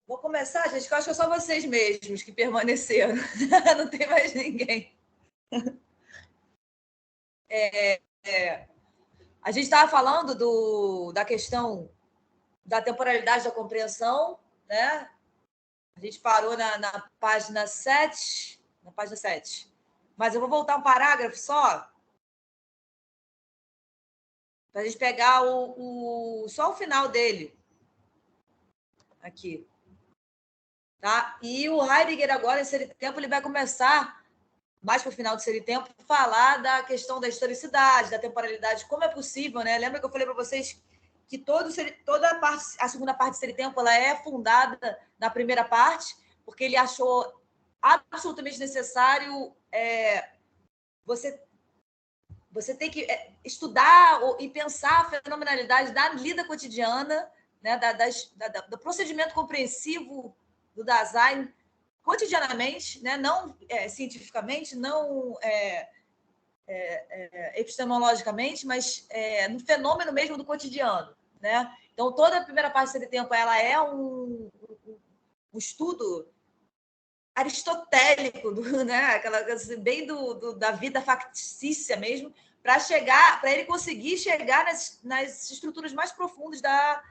Vou começar, gente, que eu acho que é só vocês mesmos que permaneceram. Não tem mais ninguém. A gente estava falando da questão da temporalidade da compreensão, né? A gente parou na página 7, na página 7. Mas eu vou voltar um parágrafo só, para a gente pegar só o final dele. Aqui. Tá? E o Heidegger agora, em Ser e Tempo, ele vai começar, mais para o final do Ser e Tempo, falar da questão da historicidade, da temporalidade, como é possível, né? Lembra que eu falei para vocês que toda a segunda parte de Ser e Tempo ela é fundada na primeira parte, porque ele achou absolutamente necessário você tem que estudar e pensar a fenomenalidade da lida cotidiana, né, do procedimento compreensivo do Dasein cotidianamente, né, não cientificamente, não epistemologicamente, mas no fenômeno mesmo do cotidiano. Né? Então, toda a primeira parte desse tempo ela é um estudo aristotélico, né? Aquela bem da vida factícia mesmo, para ele conseguir chegar nas estruturas mais profundas da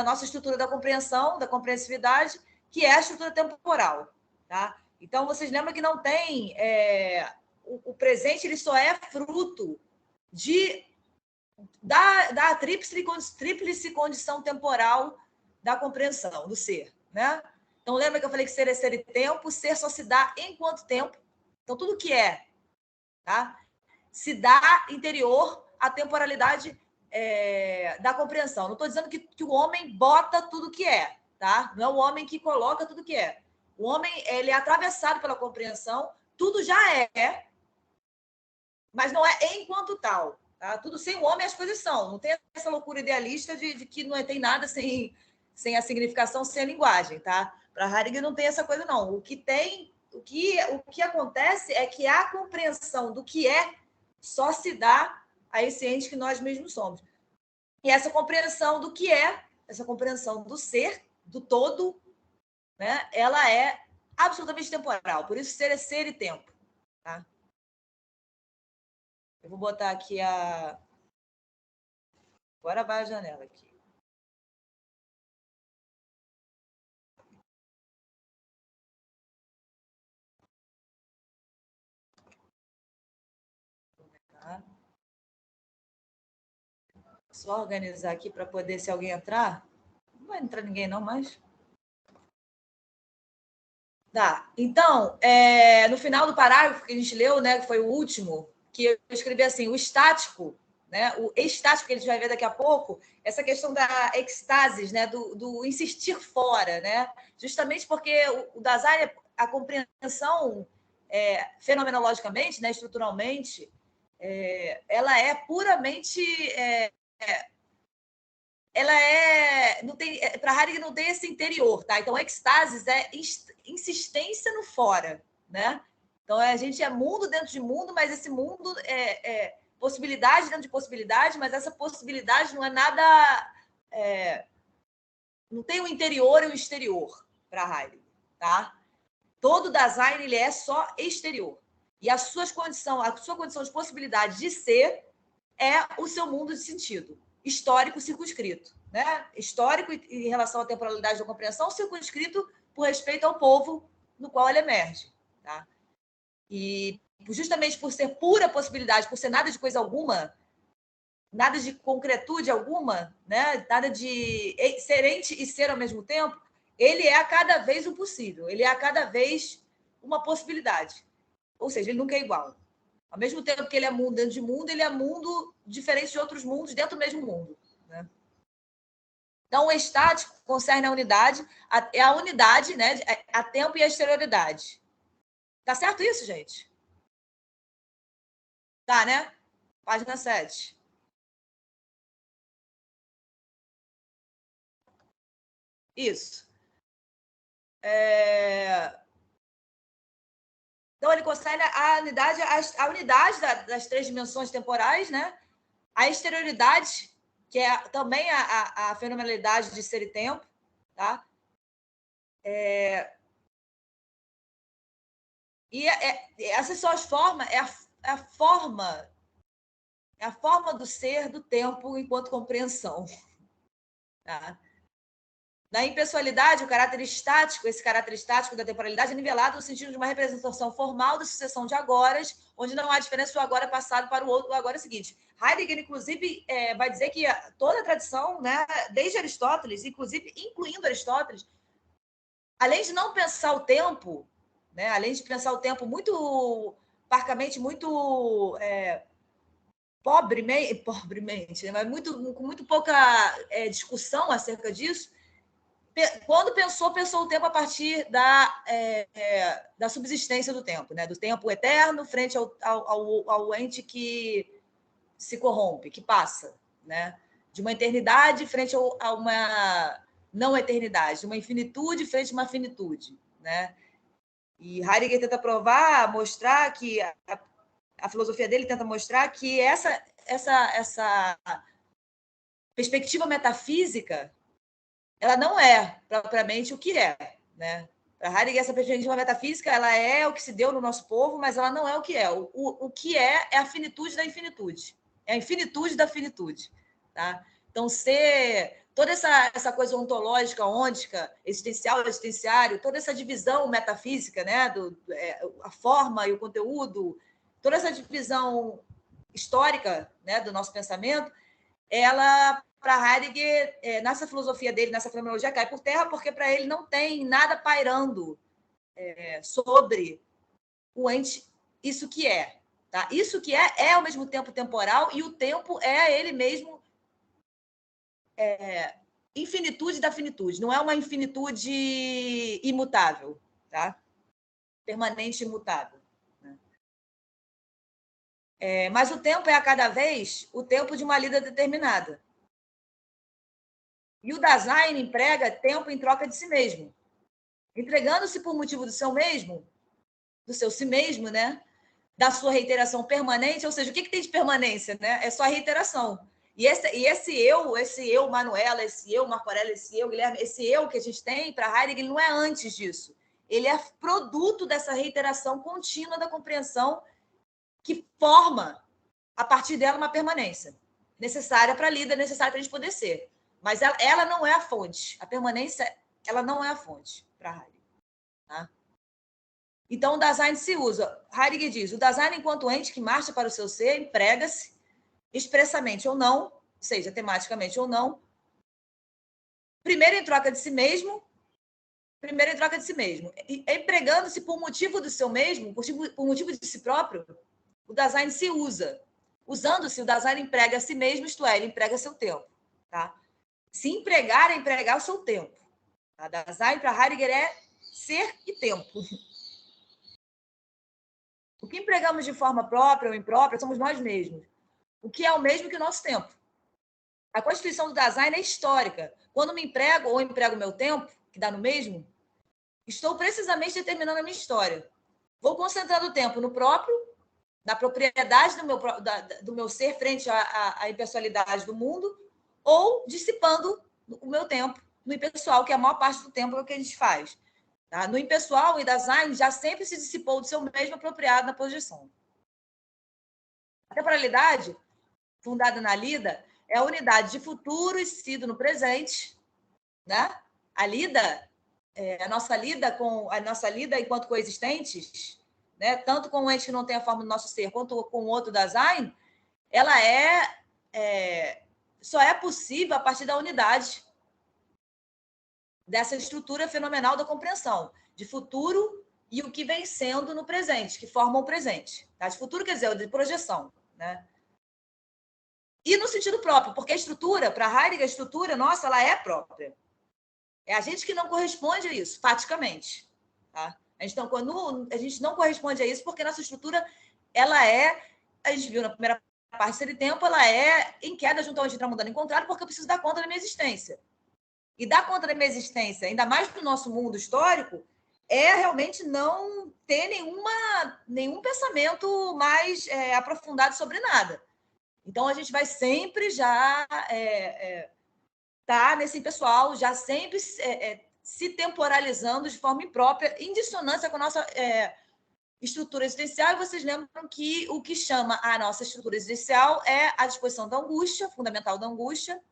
nossa estrutura da compreensão, da compreensividade, que é a estrutura temporal. Tá? Então, vocês lembram que não tem... o presente ele só é fruto da tríplice condição temporal da compreensão, do ser. Né? Então, lembra que eu falei que ser é ser e tempo, ser só se dá enquanto tempo. Então, tudo que tá? Se dá interior à temporalidade da compreensão. Não estou dizendo que o homem bota tudo que é, tá? Não é o homem que coloca tudo que é. O homem ele é atravessado pela compreensão, tudo já mas não é enquanto tal. Tá? Tudo sem o homem as coisas são. Não tem essa loucura idealista de que não tem nada sem a significação, sem a linguagem. Tá? Para Heidegger não tem essa coisa, não. O que acontece é que a compreensão do que só se dá a esse ente que nós mesmos somos. E essa compreensão do que essa compreensão do ser, do todo, né, ela é absolutamente temporal. Por isso, ser é ser e tempo. Tá? Eu vou botar aqui Agora vai a janela aqui. Tá? Só organizar aqui para poder, se alguém entrar. Não vai entrar ninguém, não, mas. Tá. Então, no final do parágrafo que a gente leu, né, que foi o último, que eu escrevi assim: o estático, né, o estático que a gente vai ver daqui a pouco, essa questão da ecstasis, né, do insistir fora, né, justamente porque o Dasein, a compreensão fenomenologicamente, né, estruturalmente, ela é puramente ela não tem, para Heidegger não tem esse interior, tá? Então, ecstasis é insistência no fora, né? Então, a gente é mundo dentro de mundo, mas esse mundo é possibilidade dentro de possibilidade, mas essa possibilidade não é nada... não tem o interior e o exterior para Heidegger, tá? Todo Dasein ele é só exterior. E a sua condição de possibilidade de ser é o seu mundo de sentido histórico circunscrito, né? Histórico em relação à temporalidade da compreensão, circunscrito por respeito ao povo no qual ele emerge, tá? E justamente por ser pura possibilidade, por ser nada de coisa alguma, nada de concretude alguma, né? Nada de ser ente e ser ao mesmo tempo, ele é a cada vez o possível, ele é a cada vez uma possibilidade. Ou seja, ele nunca é igual. Ao mesmo tempo que ele é mundo dentro de mundo, ele é mundo diferente de outros mundos dentro do mesmo mundo. Né? Então, o estático concerne a unidade, a unidade, né, a tempo e a exterioridade. Tá certo isso, gente? Tá, né? Página 7. Isso. Então, ele concerne a unidade das três dimensões temporais, né? A exterioridade, que é também a fenomenalidade de ser e tempo, tá? E essas são as formas, a forma, é a forma do ser do tempo enquanto compreensão. Tá? Na impessoalidade, o caráter estático, esse caráter estático da temporalidade é nivelado no sentido de uma representação formal da sucessão de agoras, onde não há diferença do agora passado para o outro, o agora seguinte. Heidegger, inclusive, vai dizer que toda a tradição, né, desde Aristóteles, inclusive incluindo Aristóteles, além de não pensar o tempo, né, além de pensar o tempo muito parcamente, muito pobremente, né, mas com muito pouca discussão acerca disso, quando pensou o tempo a partir da subsistência do tempo, né? Do tempo eterno frente ao ente que se corrompe, que passa, né? De uma eternidade frente a uma não eternidade, de uma infinitude frente a uma finitude, né? E Heidegger tenta mostrar que a filosofia dele tenta mostrar que essa perspectiva metafísica ela não é propriamente o que é, né? Para Heidegger, essa perspectiva metafísica ela é o que se deu no nosso povo, mas ela não é o que é. O que é a finitude da infinitude. É a infinitude da finitude. Tá? Então, toda essa coisa ontológica, ôntica, existencial, existenciário, toda essa divisão metafísica, né? A forma e o conteúdo, toda essa divisão histórica, né, do nosso pensamento, ela, para Heidegger, nessa filosofia dele, nessa fenomenologia, cai por terra, porque para ele não tem nada pairando sobre o ente, isso que é. Tá? Isso que é ao mesmo tempo temporal, e o tempo é ele mesmo infinitude da finitude, não é uma infinitude imutável, tá? Permanente e imutável. Né? Mas o tempo é a cada vez o tempo de uma lida determinada. E o Dasein emprega tempo em troca de si mesmo, entregando-se por motivo do seu si mesmo, né? Da sua reiteração permanente, ou seja, o que tem de permanência, né? É só a reiteração. E esse eu, Manuela, esse eu, Marco Aurélio, esse eu, Guilherme, esse eu que a gente tem para Heidegger, ele não é antes disso. Ele é produto dessa reiteração contínua da compreensão que forma, a partir dela, uma permanência necessária para a lida, necessária para a gente poder ser. Mas ela não é a fonte. A permanência, ela não é a fonte para Heidegger. Tá? Então, o Dasein se usa. Heidegger diz, o Dasein, enquanto ente que marcha para o seu ser, emprega-se, expressamente ou não, seja tematicamente ou não, primeiro em troca de si mesmo, empregando-se por motivo do seu mesmo, por motivo de si próprio, o Dasein se usa. Usando-se, o Dasein emprega a si mesmo, isto é, ele emprega seu tempo. Tá? Se empregar é empregar o seu tempo. Tá? Dasein, para Heidegger, é ser e tempo. O que empregamos de forma própria ou imprópria somos nós mesmos. O que é o mesmo que o nosso tempo. A constituição do Dasein é histórica. Quando me emprego ou emprego o meu tempo, que dá no mesmo, estou precisamente determinando a minha história. Vou concentrando o tempo no próprio, na propriedade do meu ser frente à impessoalidade do mundo, ou dissipando o meu tempo no impessoal, que é a maior parte do tempo é o que a gente faz. Tá? No impessoal, o Dasein já sempre se dissipou do seu mesmo apropriado na projeção. A temporalidade, fundada na lida, é a unidade de futuro e sido no presente, né? A lida, a nossa lida enquanto coexistentes, né? Tanto com o ente que não tem a forma do nosso ser, quanto com o outro Dasein, ela só é possível a partir da unidade dessa estrutura fenomenal da compreensão de futuro e o que vem sendo no presente, que formam o presente. Tá? De futuro quer dizer de projeção, né? E no sentido próprio, porque a estrutura, para Heidegger, a estrutura nossa, ela é própria. É a gente que não corresponde a isso, faticamente. Tá? A gente não corresponde a isso porque nossa estrutura, a gente viu na primeira parte desse tempo, ela é em queda junto ao intramundo encontrado, porque eu preciso dar conta da minha existência. E dar conta da minha existência, ainda mais no nosso mundo histórico, é realmente não ter nenhum pensamento mais aprofundado sobre nada. Então, a gente vai sempre já tá nesse pessoal, já sempre se temporalizando de forma imprópria, em dissonância com a nossa estrutura existencial. E vocês lembram que o que chama a nossa estrutura existencial é a disposição da angústia, fundamental da angústia,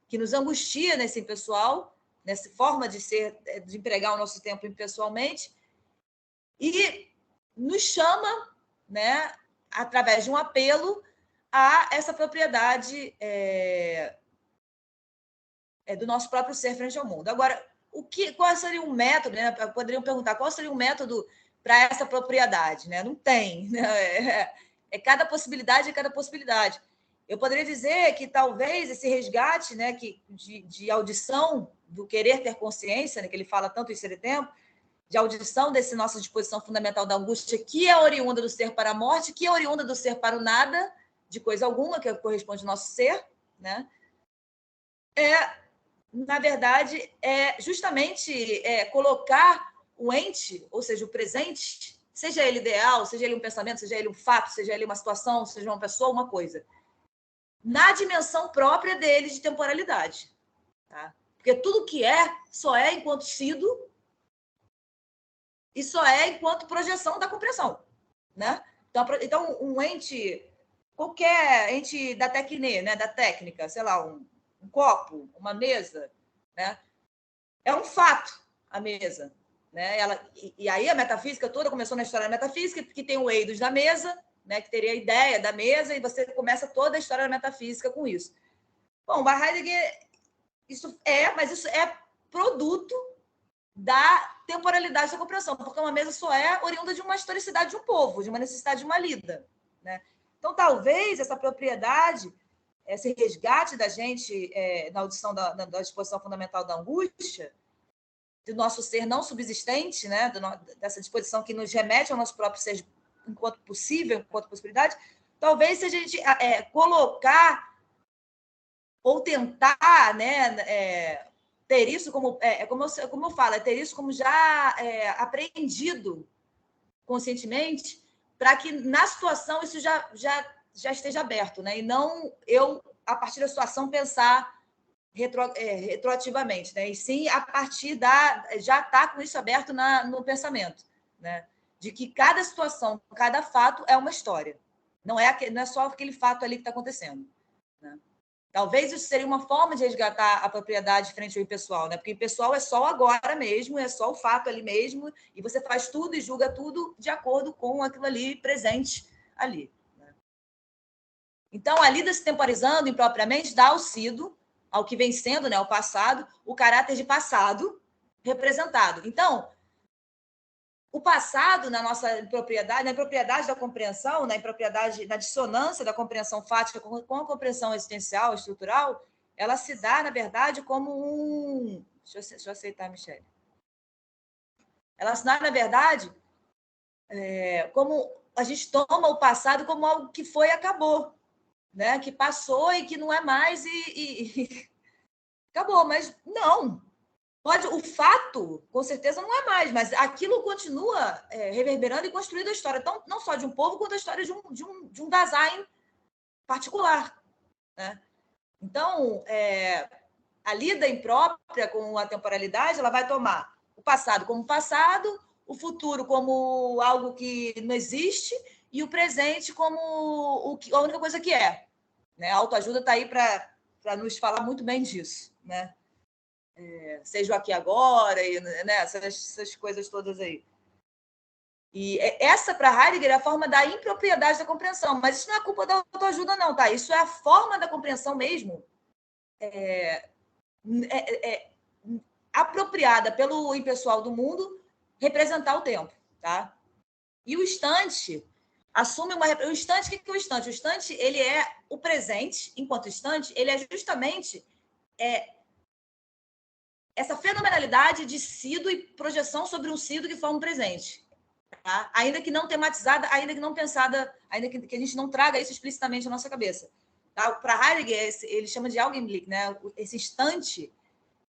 que nos angustia nesse impessoal, nessa forma de ser, de empregar o nosso tempo impessoalmente, e nos chama, né, através de um apelo, a essa propriedade do nosso próprio ser frente ao mundo. Agora, qual seria um método, né? Poderiam perguntar qual seria um método para essa propriedade, né? Não tem, né? Cada possibilidade é cada possibilidade. Eu poderia dizer que talvez esse resgate, né, de audição do querer ter consciência, né, que ele fala tanto em Ser e Tempo, de audição dessa nossa disposição fundamental da angústia, que é oriunda do ser para a morte, que é oriunda do ser para o nada, de coisa alguma, que corresponde ao nosso ser, né? Na verdade, justamente colocar o ente, ou seja, o presente, seja ele ideal, seja ele um pensamento, seja ele um fato, seja ele uma situação, seja uma pessoa, uma coisa, na dimensão própria dele de temporalidade. Tá? Porque tudo que só é enquanto sido e só é enquanto projeção da compreensão. Né? Então, um ente, qualquer ente da técnica, né, da técnica, sei lá, um copo, uma mesa, né? É um fato a mesa. Né? E aí a metafísica toda começou na história da metafísica, que tem o eidos da mesa, né, que teria a ideia da mesa, e você começa toda a história da metafísica com isso. Bom, para Heidegger, mas isso é produto da temporalidade da compreensão, porque uma mesa só é oriunda de uma historicidade de um povo, de uma necessidade de uma lida. Né? Então, talvez essa propriedade, esse resgate da gente na audição da disposição fundamental da angústia, do nosso ser não subsistente, né? Dessa disposição que nos remete ao nosso próprio ser enquanto possível, enquanto possibilidade, talvez se a gente colocar ou tentar, né, ter isso como eu falo, ter isso como já apreendido conscientemente, para que na situação isso já esteja aberto, né? E não eu, a partir da situação, pensar retroativamente, né? E sim a partir já está com isso aberto no pensamento, né? De que cada situação, cada fato é uma história, não é só aquele fato ali que está acontecendo. Né? Talvez isso seria uma forma de resgatar a propriedade frente ao impessoal, né? Porque o impessoal é só agora mesmo, é só o fato ali mesmo, e você faz tudo e julga tudo de acordo com aquilo ali presente ali. Né? Então, a lida se temporizando impropriamente dá ao sido, ao que vem sendo, né, o passado, o caráter de passado representado. Então, o passado na nossa propriedade, na propriedade da compreensão, na dissonância da compreensão fática com a compreensão existencial, estrutural, ela se dá, na verdade, como um... Deixa eu aceitar, Michele. Ela se dá, na verdade, como a gente toma o passado como algo que foi e acabou, né? Que passou e que não é mais e acabou, mas não. O fato, com certeza, não é mais, mas aquilo continua reverberando e construindo a história, então, não só de um povo, quanto a história de um Dasein particular. Né? Então, a lida imprópria com a temporalidade, ela vai tomar o passado como passado, o futuro como algo que não existe e o presente como a única coisa que é. Né? A autoajuda está aí para nos falar muito bem disso. Né? Seja o aqui agora, e, né, essas coisas todas aí. E essa, para Heidegger, é a forma da impropriedade da compreensão. Mas isso não é culpa da autoajuda, não, tá? Isso é a forma da compreensão mesmo, apropriada pelo impessoal do mundo, representar o tempo, tá? E o instante assume o instante, o que é o instante? O instante, ele é o presente, enquanto instante, ele é justamente essa fenomenalidade de sido e projeção sobre um sido que forma um presente. Tá? Ainda que não tematizada, ainda que não pensada, ainda que a gente não traga isso explicitamente na nossa cabeça. Tá? Para Heidegger, ele chama de Augenblick, né? Esse instante,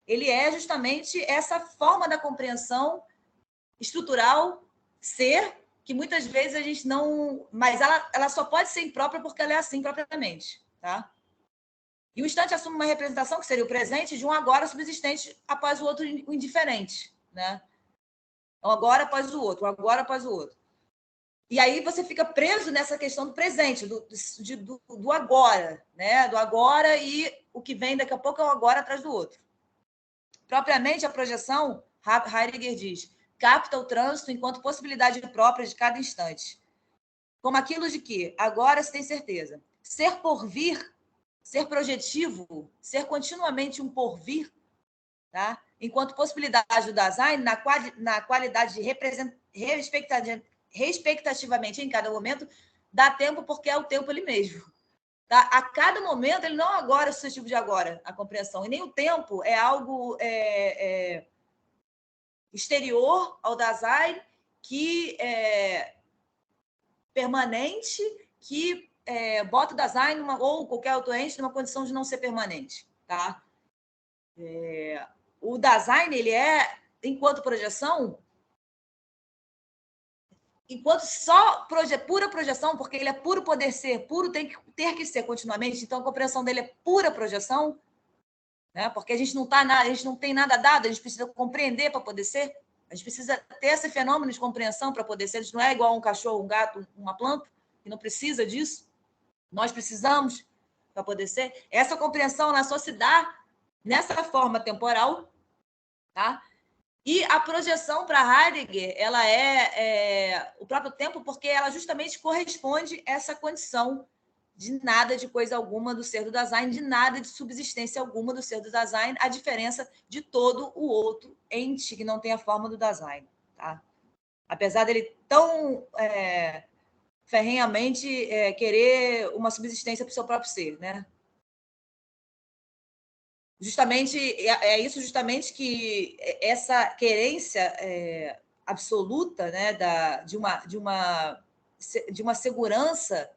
ele é justamente essa forma da compreensão estrutural, ser, que muitas vezes a gente não... Mas ela só pode ser imprópria porque ela é assim propriamente. Tá? E o instante assume uma representação, que seria o presente, de um agora subsistente após o outro indiferente, né? Um agora após o outro, um agora após o outro. E aí você fica preso nessa questão do presente, do agora, né? Do agora, e o que vem daqui a pouco é o agora atrás do outro. Propriamente, a projeção, Heidegger diz, capta o trânsito enquanto possibilidade própria de cada instante. Como aquilo de que agora se tem certeza. Ser porvir, ser projetivo, ser continuamente um porvir, tá? Enquanto possibilidade do Dasein, na qualidade de respectivamente em cada momento, dá tempo porque é o tempo ele mesmo. Tá? A cada momento, ele não agora é suscetível de agora, a compreensão. E nem o tempo é algo exterior ao Dasein, que é permanente, que bota o Dasein ou qualquer outro ente numa condição de não ser permanente. Tá? O Dasein, ele é, enquanto projeção, enquanto só pura projeção, porque ele é puro poder ser, puro ter que ser continuamente, então a compreensão dele é pura projeção, né? Porque a gente não tem nada dado, a gente precisa compreender para poder ser, a gente precisa ter esse fenômeno de compreensão para poder ser, a gente não é igual um cachorro, um gato, uma planta, que não precisa disso, nós precisamos para poder ser. Essa compreensão, ela só se dá nessa forma temporal, tá? E a projeção para Heidegger, ela é o próprio tempo, porque ela justamente corresponde a essa condição de nada, de coisa alguma do ser do Dasein, de nada de subsistência alguma do ser do Dasein, a diferença de todo o outro ente que não tem a forma do Dasein. Tá? Apesar dele tão ferrenhamente querer uma subsistência para o seu próprio ser, né? Justamente isso justamente que essa querência absoluta, né, de uma segurança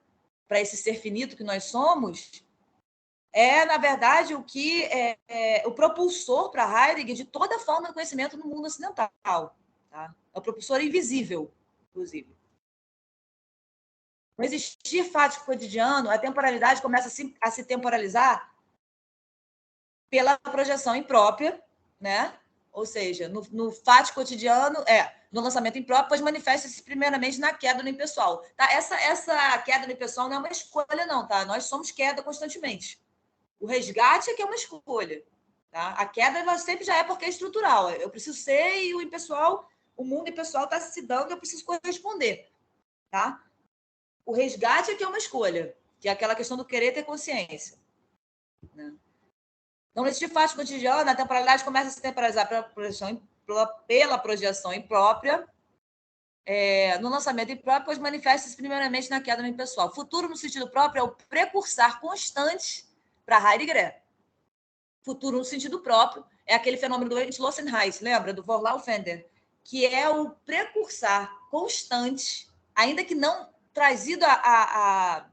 para esse ser finito que nós somos na verdade, o que o propulsor para Heidegger de toda forma de conhecimento no mundo ocidental. Tá? É o propulsor invisível, inclusive. No existir fático cotidiano, a temporalidade começa a se temporalizar pela projeção imprópria, né? Ou seja, no fato cotidiano, no lançamento impróprio, pois manifesta-se primeiramente na queda no impessoal. Tá? Essa queda no impessoal não é uma escolha, não, tá? Nós somos queda constantemente. O resgate é que é uma escolha. Tá? A queda ela sempre já é porque é estrutural. Eu preciso ser e o impessoal, o mundo impessoal está se dando, eu preciso corresponder. Tá? O resgate é que é uma escolha, que é aquela questão do querer ter consciência. Né? Então, nesse fato cotidiano, a temporalidade começa a se temporalizar pela projeção imprópria, no lançamento impróprio, pois manifesta-se primeiramente na queda no impessoal. Futuro, no sentido próprio, é o precursar constante para Heidegger. Futuro, no sentido próprio, é aquele fenômeno do Entschlossenheit, lembra? Do Vorlaufender, que é o precursar constante, ainda que não trazido à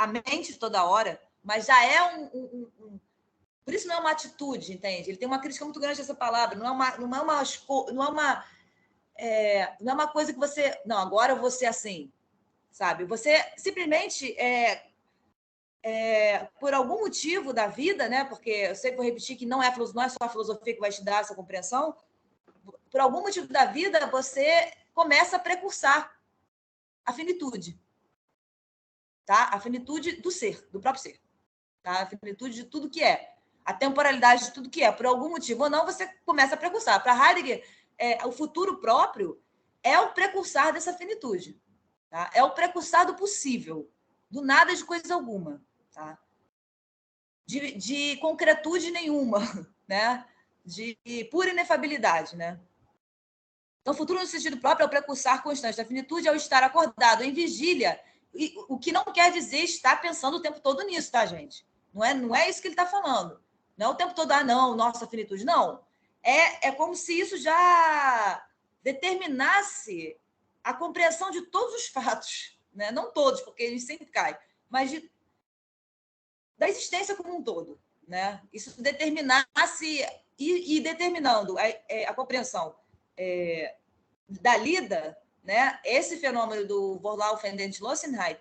mente toda hora, mas já é por isso não é uma atitude, entende? Ele tem uma crítica muito grande a essa palavra. Não é uma coisa que você... Não, agora eu vou ser assim, sabe? Você simplesmente, por algum motivo da vida, né? Porque eu sempre vou repetir que não é só a filosofia que vai te dar essa compreensão. Por algum motivo da vida, você começa a precursar a finitude. Tá? A finitude do ser, do próprio ser. Tá? A finitude de tudo que é. A temporalidade de tudo que é. Por algum motivo ou não, você começa a precursar. Para Heidegger, o futuro próprio é o precursar dessa finitude. Tá? É o precursar do possível, do nada de coisa alguma. Tá? De concretude nenhuma, né? De pura inefabilidade. Né? Então, o futuro no sentido próprio é o precursar constante. A finitude é o estar acordado em vigília, o que não quer dizer estar pensando o tempo todo nisso, tá, gente? Não é isso que ele está falando. Não é o tempo todo, não, nossa finitude. Não. É como se isso já determinasse a compreensão de todos os fatos. Né? Não todos, porque eles sempre caem, mas da existência como um todo. Né? Isso determinasse e determinando a compreensão da lida, né? Esse fenômeno do Vorlauf and Entschlossenheit,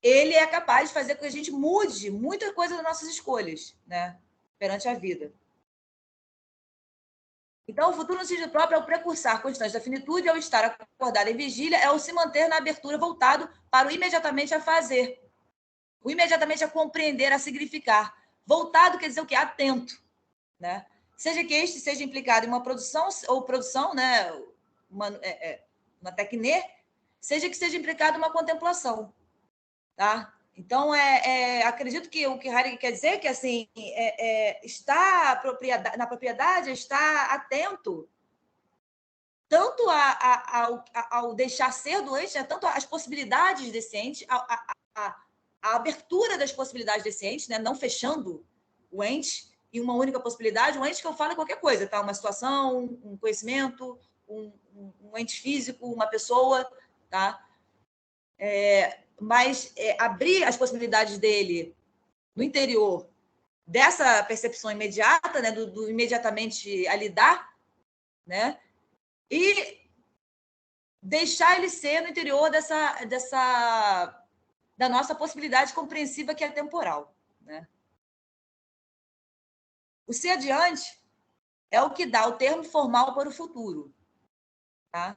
ele é capaz de fazer com que a gente mude muita coisa das nossas escolhas, né, perante a vida. Então, o futuro no sentido próprio é o precursar constante da finitude, é o estar acordado em vigília, é o se manter na abertura voltado para o imediatamente a fazer, o imediatamente a compreender, a significar. Voltado quer dizer o quê? Atento, né? Seja que este seja implicado em uma produção, ou produção, né, uma tecne, seja que seja implicado em uma contemplação, tá? Então, acredito que o que Heidegger quer dizer é que, assim, está na propriedade, está atento tanto ao deixar ser doente, né? Tanto às possibilidades desse ente, a abertura das possibilidades desse ente, né? Não fechando o ente em uma única possibilidade. O ente que eu falo é qualquer coisa, tá? Uma situação, um conhecimento, um ente físico, uma pessoa, tá? Mas abrir as possibilidades dele no interior dessa percepção imediata, né? do imediatamente a lidar, né? E deixar ele ser no interior da nossa possibilidade compreensiva que é temporal, né? O ser adiante é o que dá o termo formal para o futuro, tá?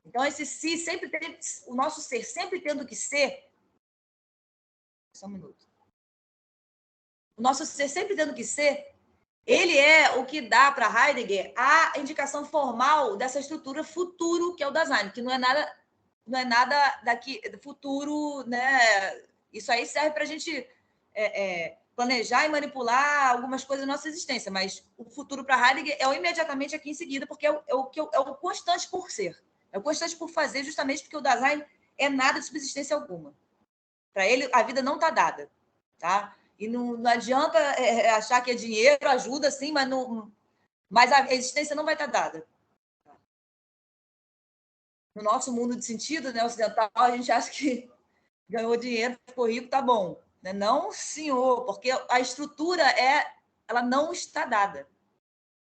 Então, esse si sempre tem, o nosso ser sempre tendo que ser. Só um minuto. O nosso ser sempre tendo que ser, ele é o que dá para Heidegger a indicação formal dessa estrutura futuro, que é o Dasein, que não é nada daqui futuro, né? Isso aí serve para a gente planejar e manipular algumas coisas da nossa existência, mas o futuro para Heidegger é o imediatamente aqui em seguida, porque é o constante por ser, é o constante por fazer, justamente porque o Dasein é nada de subsistência alguma. Para ele, a vida não está dada, tá? E não adianta achar que é dinheiro, ajuda, sim, mas a existência não vai estar dada. No nosso mundo de sentido, né, ocidental, a gente acha que ganhou dinheiro, ficou rico, tá bom. Né? Não, senhor, porque a estrutura ela não está dada.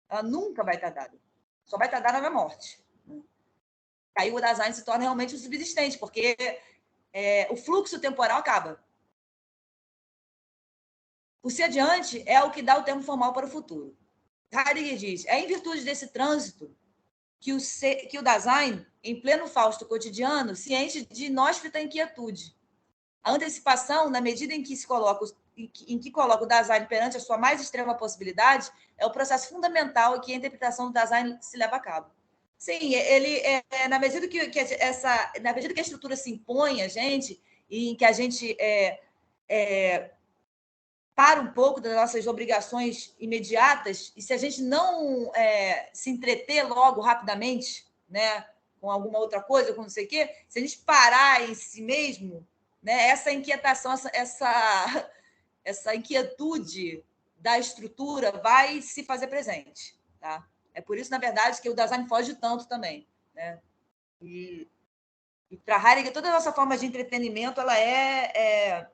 Ela nunca vai estar dada. Só vai estar dada na morte. Aí o Dasein se torna realmente subsistente, porque o fluxo temporal acaba. O se adiante é o que dá o termo formal para o futuro. Heidegger diz, é em virtude desse trânsito que o Dasein, em pleno Fausto cotidiano, se enche de inóspita inquietude. A antecipação, na medida em que coloca o Dasein perante a sua mais extrema possibilidade, é o processo fundamental em que a interpretação do Dasein se leva a cabo. Sim, ele na medida na medida que a estrutura se impõe a gente e em que a gente para um pouco das nossas obrigações imediatas, e se a gente não se entreter logo, rapidamente, né, com alguma outra coisa, com não sei o quê, se a gente parar em si mesmo, né, essa inquietação, essa inquietude da estrutura vai se fazer presente. Tá? É por isso, na verdade, que o Dasein foge tanto também. Né? E para Heidegger, toda a nossa forma de entretenimento ela é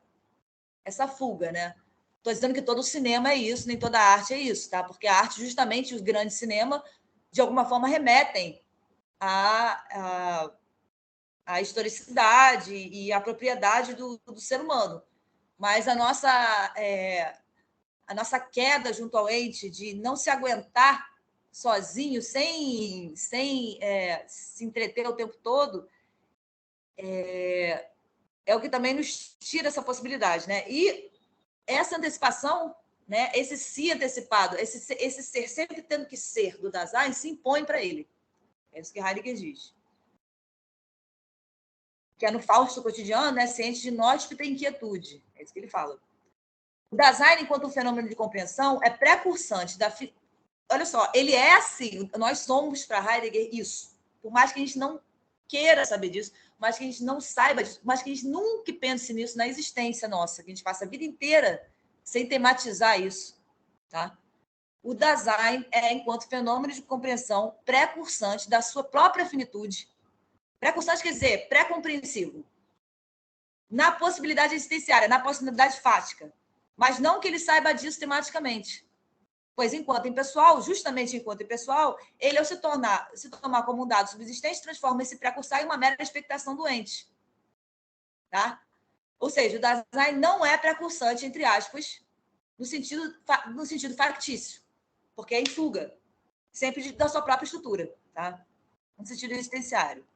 essa fuga, né? Estou dizendo que todo cinema é isso, nem toda arte é isso, tá? Porque a arte, justamente, os grandes cinema, de alguma forma, remetem à historicidade e à propriedade do ser humano. Mas a nossa queda junto ao ente de não se aguentar sozinho, sem se entreter o tempo todo, é o que também nos tira essa possibilidade, né? E essa antecipação, né, esse si antecipado, esse ser sempre tendo que ser do Dasein, se impõe para ele. É isso que Heidegger diz. Que é no Fausto cotidiano, né, ciente de inóspita inquietude. É isso que ele fala. O Dasein, enquanto um fenômeno de compreensão, é precursante da... Olha só, ele é assim, nós somos para Heidegger isso. Por mais que a gente não queira saber disso, mas que a gente não saiba disso, mas que a gente nunca pense nisso na existência nossa, que a gente passa a vida inteira sem tematizar isso. Tá? O Dasein é, enquanto fenômeno de compreensão, precursante da sua própria finitude. Precursante quer dizer pré-compreensivo. Na possibilidade existenciária, na possibilidade fática. Mas não que ele saiba disso tematicamente. Pois, enquanto impessoal, justamente enquanto impessoal, ele, ao se tomar como um dado subsistente, transforma esse precursar em uma mera expectação doente. Tá? Ou seja, o Dasein não é precursante, entre aspas, no sentido factício, porque é em fuga, sempre da sua própria estrutura, tá? No sentido existenciário.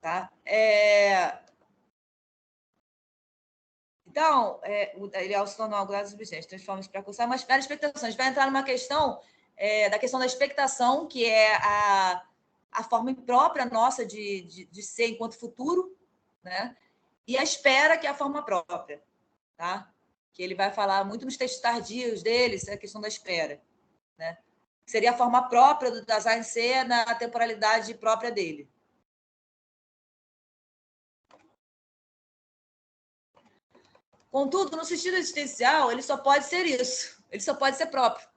Tá? Então, ele ao se tornar algo da substância, transforma-se para alcançar uma espera expectações. Vai entrar numa questão da questão da expectação, que é a forma imprópria nossa de ser enquanto futuro, né? E a espera, que é a forma própria, tá? Que ele vai falar muito nos textos tardios dele, a questão da espera, né? Seria a forma própria do Dasein ser na temporalidade própria dele. Contudo, no sentido existencial, ele só pode ser isso. Ele só pode ser próprio.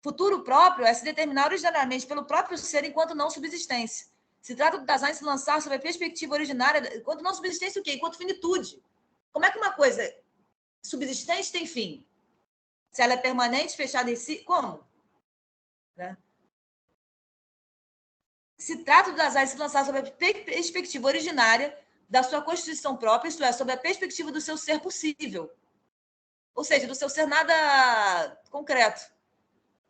Futuro próprio é se determinar originariamente pelo próprio ser enquanto não subsistência. Se trata do Dasein se lançar sobre a perspectiva originária enquanto não subsistência o quê? Enquanto finitude. Como é que uma coisa subsistente tem fim? Se ela é permanente, fechada em si, como? Né? Se trata do Dasein se lançar sobre a perspectiva originária da sua constituição própria, isto é, sobre a perspectiva do seu ser possível. Ou seja, do seu ser nada concreto.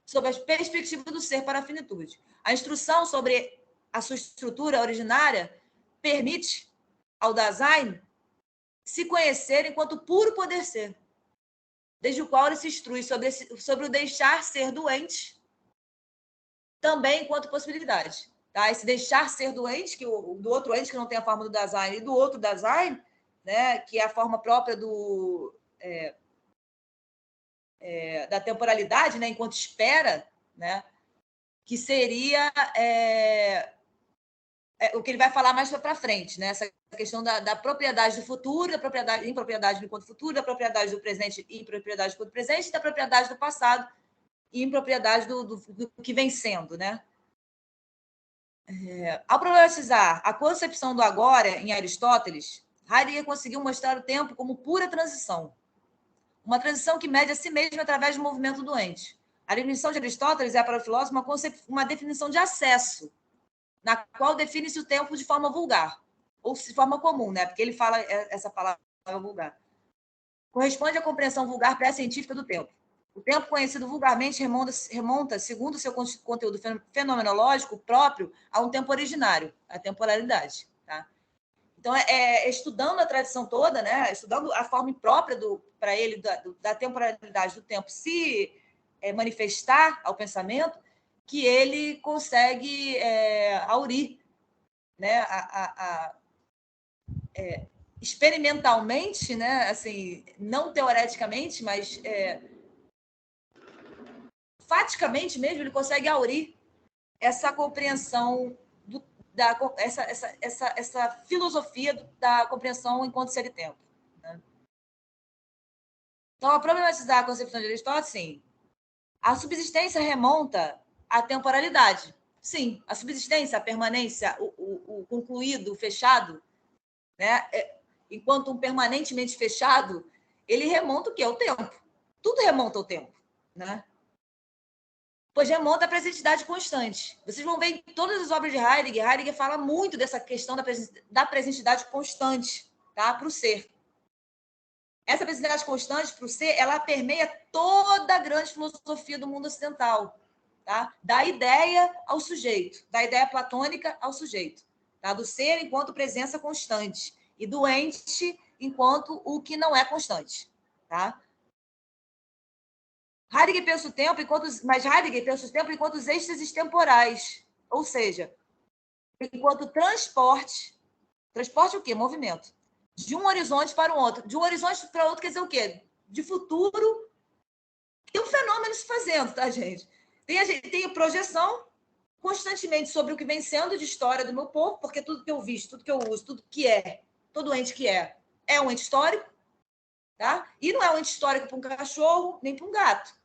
Sobre a perspectiva do ser para a finitude. A instrução sobre a sua estrutura originária permite ao Dasein se conhecer enquanto puro poder ser, desde o qual ele se instrui sobre o deixar ser doente, também enquanto possibilidade. Tá? Esse deixar ser doente, do outro ente que não tem a forma do Dasein, e do outro Dasein, né, que é a forma própria da temporalidade, né, enquanto espera, né, que seria o que ele vai falar mais para frente, né? Essa questão da propriedade do futuro, da impropriedade do enquanto futuro, da propriedade do presente e impropriedade do enquanto presente, da propriedade do passado e impropriedade do que vem sendo, né? Ao problematizar a concepção do agora em Aristóteles, Heidegger conseguiu mostrar o tempo como pura transição, uma transição que mede a si mesma através do movimento doente. A definição de Aristóteles é, para o filósofo, uma definição de acesso, na qual define-se o tempo de forma vulgar, ou de forma comum, né? Porque ele fala essa palavra vulgar. Corresponde à compreensão vulgar pré-científica do tempo. O tempo conhecido vulgarmente remonta, segundo seu conteúdo fenomenológico próprio, a um tempo originário, a temporalidade. Tá? Então, estudando a tradição toda, né? Estudando a forma própria para ele da temporalidade do tempo se manifestar ao pensamento, que ele consegue aurir, né, experimentalmente, né, assim, não teoreticamente, mas faticamente mesmo, ele consegue aurir essa compreensão essa filosofia da compreensão enquanto ser e tempo. Né? Então, ao problematizar a concepção de Aristóteles, sim, a subsistência remonta à temporalidade. Sim, a subsistência, a permanência, o concluído, o fechado, né? Enquanto um permanentemente fechado, ele remonta o quê? Ao tempo. Tudo remonta ao tempo, né? Pois remonta à presentidade constante. Vocês vão ver em todas as obras de Heidegger, Heidegger fala muito dessa questão da presentidade constante, tá? Para o ser. Essa presentidade constante para o ser, ela permeia toda a grande filosofia do mundo ocidental, tá? Da ideia ao sujeito, da ideia platônica ao sujeito, tá? Do ser enquanto presença constante e do ente enquanto o que não é constante, tá? Heidegger pensa o tempo mas Heidegger pensa o tempo enquanto os êxtases temporais, ou seja, enquanto transporte o quê? Movimento. De um horizonte para o outro. De um horizonte para o outro quer dizer o quê? De futuro. Tem um fenômeno se fazendo, tá, gente? Tem a projeção constantemente sobre o que vem sendo de história do meu povo, porque tudo que eu visto, tudo que eu uso, tudo que todo ente que é um ente histórico, tá? E não é um ente histórico para um cachorro, nem para um gato.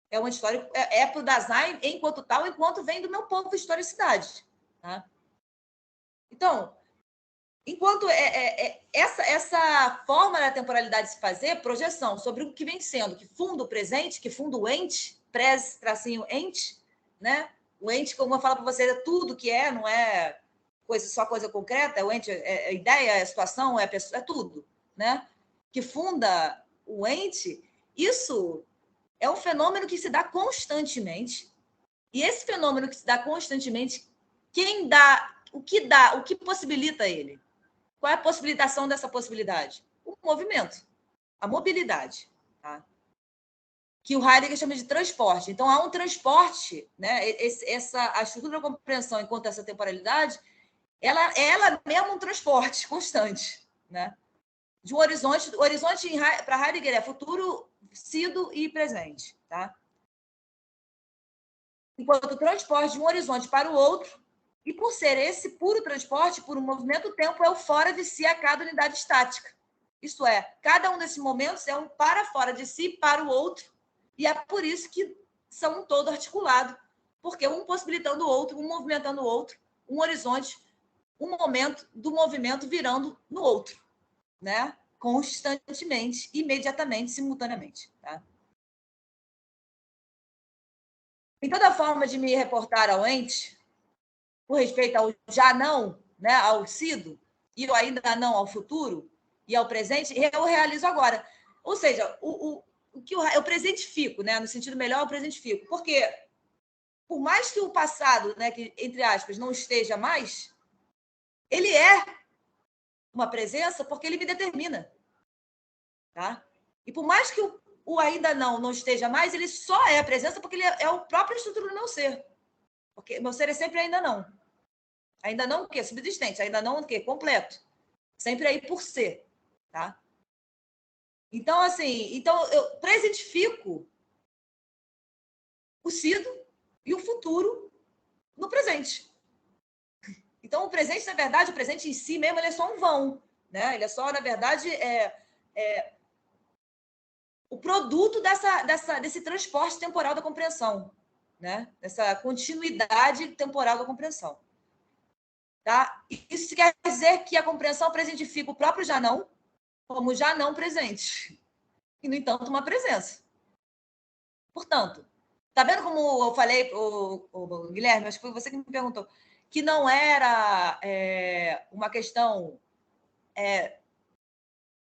É um ente histórico, para o Dasein enquanto tal, enquanto vem do meu povo historicidade, tá? Então, enquanto essa forma da temporalidade se fazer, projeção sobre o que vem sendo, que funda o presente, que funda o ente, pres-ente, né? O ente, como eu falo para vocês, é tudo que é, não é só coisa concreta, o ente é ideia, é situação, é pessoa, é tudo, né? Que funda o ente, isso é um fenômeno que se dá constantemente. E esse fenômeno que se dá constantemente, quem dá, o que possibilita ele? Qual é a possibilitação dessa possibilidade? O movimento, a mobilidade, tá? Que o Heidegger chama de transporte. Então, há um transporte, né? A estrutura da compreensão enquanto essa temporalidade, ela mesma um transporte constante, né? De um horizonte. O horizonte para Heidegger é futuro, sido e presente, tá? Enquanto o transporte de um horizonte para o outro, e por ser esse puro transporte, por um movimento, o tempo é o fora de si a cada unidade estática. Isto é, cada um desses momentos é um para fora de si para o outro, e é por isso que são um todo articulado, porque um possibilitando o outro, um movimentando o outro, um horizonte, um momento do movimento virando no outro, né? Constantemente, imediatamente, simultaneamente. Tá? Em toda forma de me reportar ao ente, por respeito ao já não, né, ao sido, e o ainda não ao futuro e ao presente, eu realizo agora. Ou seja, o que eu presentifico, né, no sentido melhor, eu presentifico. Porque, por mais que o passado, né, que, entre aspas, não esteja mais, ele é uma presença porque ele me determina. Tá? E por mais que o ainda não esteja mais, ele só é a presença porque ele é o próprio estrutura do meu ser. Porque meu ser é sempre ainda não. Ainda não o quê? Subsistente. Ainda não o quê? Completo. Sempre aí por ser. Tá? Então, assim, eu presentifico o sido e o futuro no presente. Então, o presente, na verdade, o presente em si mesmo, ele é só um vão. Né? Ele é só, na verdade, o produto desse transporte temporal da compreensão. Né? Dessa continuidade temporal da compreensão. Tá? Isso quer dizer que a compreensão presentifica o próprio já não como já não presente. E, no entanto, uma presença. Portanto, tá vendo como eu falei, o Guilherme, acho que foi você que me perguntou, que não era uma questão...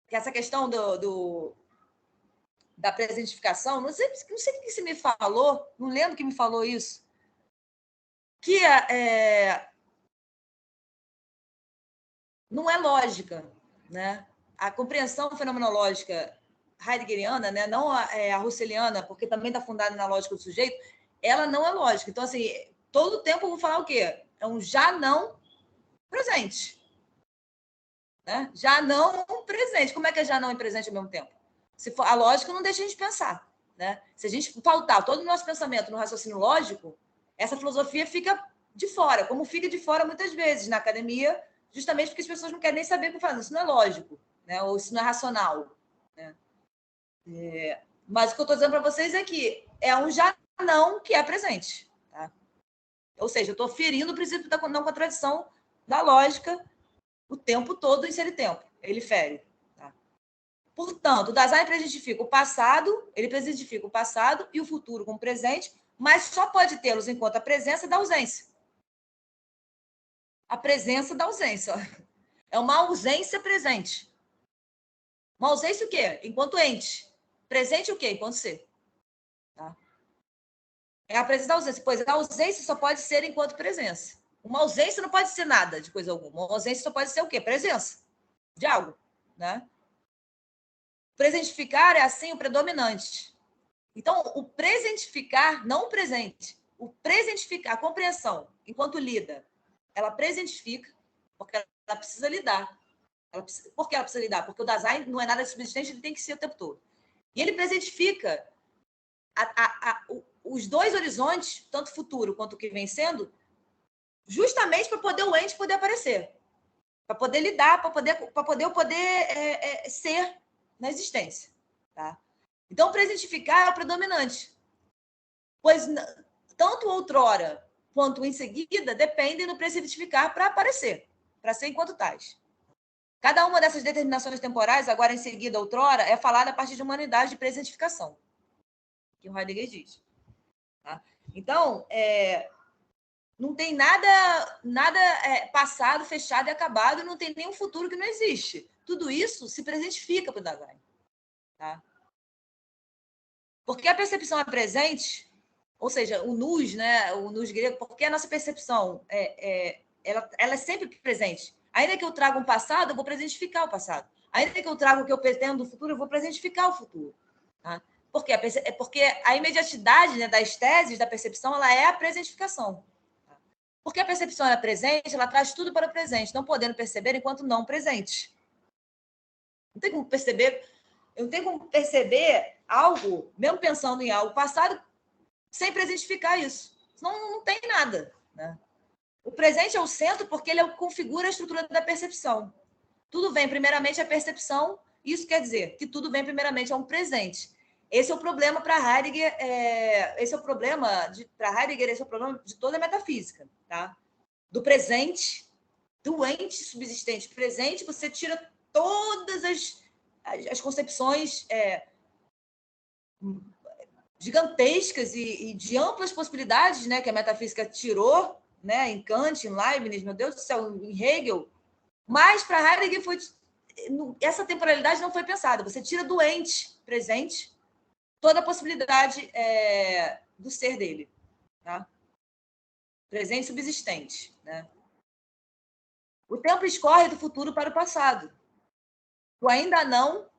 que essa questão da presentificação, não sei o que você me falou, não lembro que me falou isso, que não é lógica, né? A compreensão fenomenológica heideggeriana, né? Não a russeliana, porque também está fundada na lógica do sujeito, ela não é lógica. Então, assim, todo tempo eu vou falar o quê? É um já não presente. Né? Já não presente. Como é que é já não e presente ao mesmo tempo? Se for, a lógica não deixa a gente pensar. Né? Se a gente pautar todo o nosso pensamento no raciocínio lógico, essa filosofia fica de fora, como fica de fora muitas vezes na academia, justamente porque as pessoas não querem nem saber o que fazem. Isso não é lógico, né? Ou isso não é racional. Né? Mas o que eu estou dizendo para vocês é que é um já não que é presente. Tá? Ou seja, eu estou ferindo o princípio da não contradição da lógica o tempo todo em ser tempo. Ele fere. Tá? Portanto, o Dasein presentifica o passado, ele presentifica o passado e o futuro como presente, mas só pode tê-los enquanto a presença da ausência. A presença da ausência. É uma ausência presente. Uma ausência o quê? Enquanto ente. Presente o quê? Enquanto ser. Tá? É a presença da ausência, pois a ausência só pode ser enquanto presença. Uma ausência não pode ser nada de coisa alguma. Uma ausência só pode ser o quê? Presença de algo. Né? Presentificar é, assim, o predominante. Então, o presentificar, não o presente, o presentificar, a compreensão, enquanto lida, ela presentifica, porque ela precisa lidar. Por que ela precisa lidar? Porque o Dasein não é nada subsistente, ele tem que ser o tempo todo. E ele presentifica os dois horizontes, tanto o futuro quanto o que vem sendo, justamente para poder o ente poder aparecer, para poder lidar, para poder ser na existência. Tá? Então, presentificar é o predominante. Pois tanto outrora quanto em seguida dependem do presentificar para aparecer, para ser enquanto tais. Cada uma dessas determinações temporais, agora em seguida, outrora, é falada a partir de uma unidade de presentificação, que o Heidegger diz. Tá? Então, não tem nada passado, fechado e acabado, não tem nenhum futuro que não existe. Tudo isso se presentifica para o Dasein. Tá? Porque a percepção é presente, ou seja, o nous, né, o nous grego, porque a nossa percepção ela é sempre presente. Ainda que eu traga um passado, eu vou presentificar o passado. Ainda que eu traga o que eu pretendo do futuro, eu vou presentificar o futuro. Tá? Porque a imediatidade, né, das teses, da percepção, ela é a presentificação. Tá? Porque a percepção é presente, ela traz tudo para o presente, não podendo perceber enquanto não presente. Não tem como perceber, eu não tenho como perceber algo, mesmo pensando em algo passado, sem presentificar isso. Senão não tem nada. Né? O presente é o centro porque ele configura a estrutura da percepção. Tudo vem primeiramente a percepção, isso quer dizer que tudo vem primeiramente a um presente. Esse é o problema para Heidegger, esse é o problema de toda a metafísica. Tá? Do presente, do ente subsistente presente, você tira todas as concepções gigantescas e de amplas possibilidades, né, que a metafísica tirou, né, em Kant, em Leibniz, meu Deus do céu, em Hegel, mas para Heidegger essa temporalidade não foi pensada. Você tira do ente presente toda a possibilidade do ser dele, tá? Presente subsistente, né? O tempo escorre do futuro para o passado. O ainda não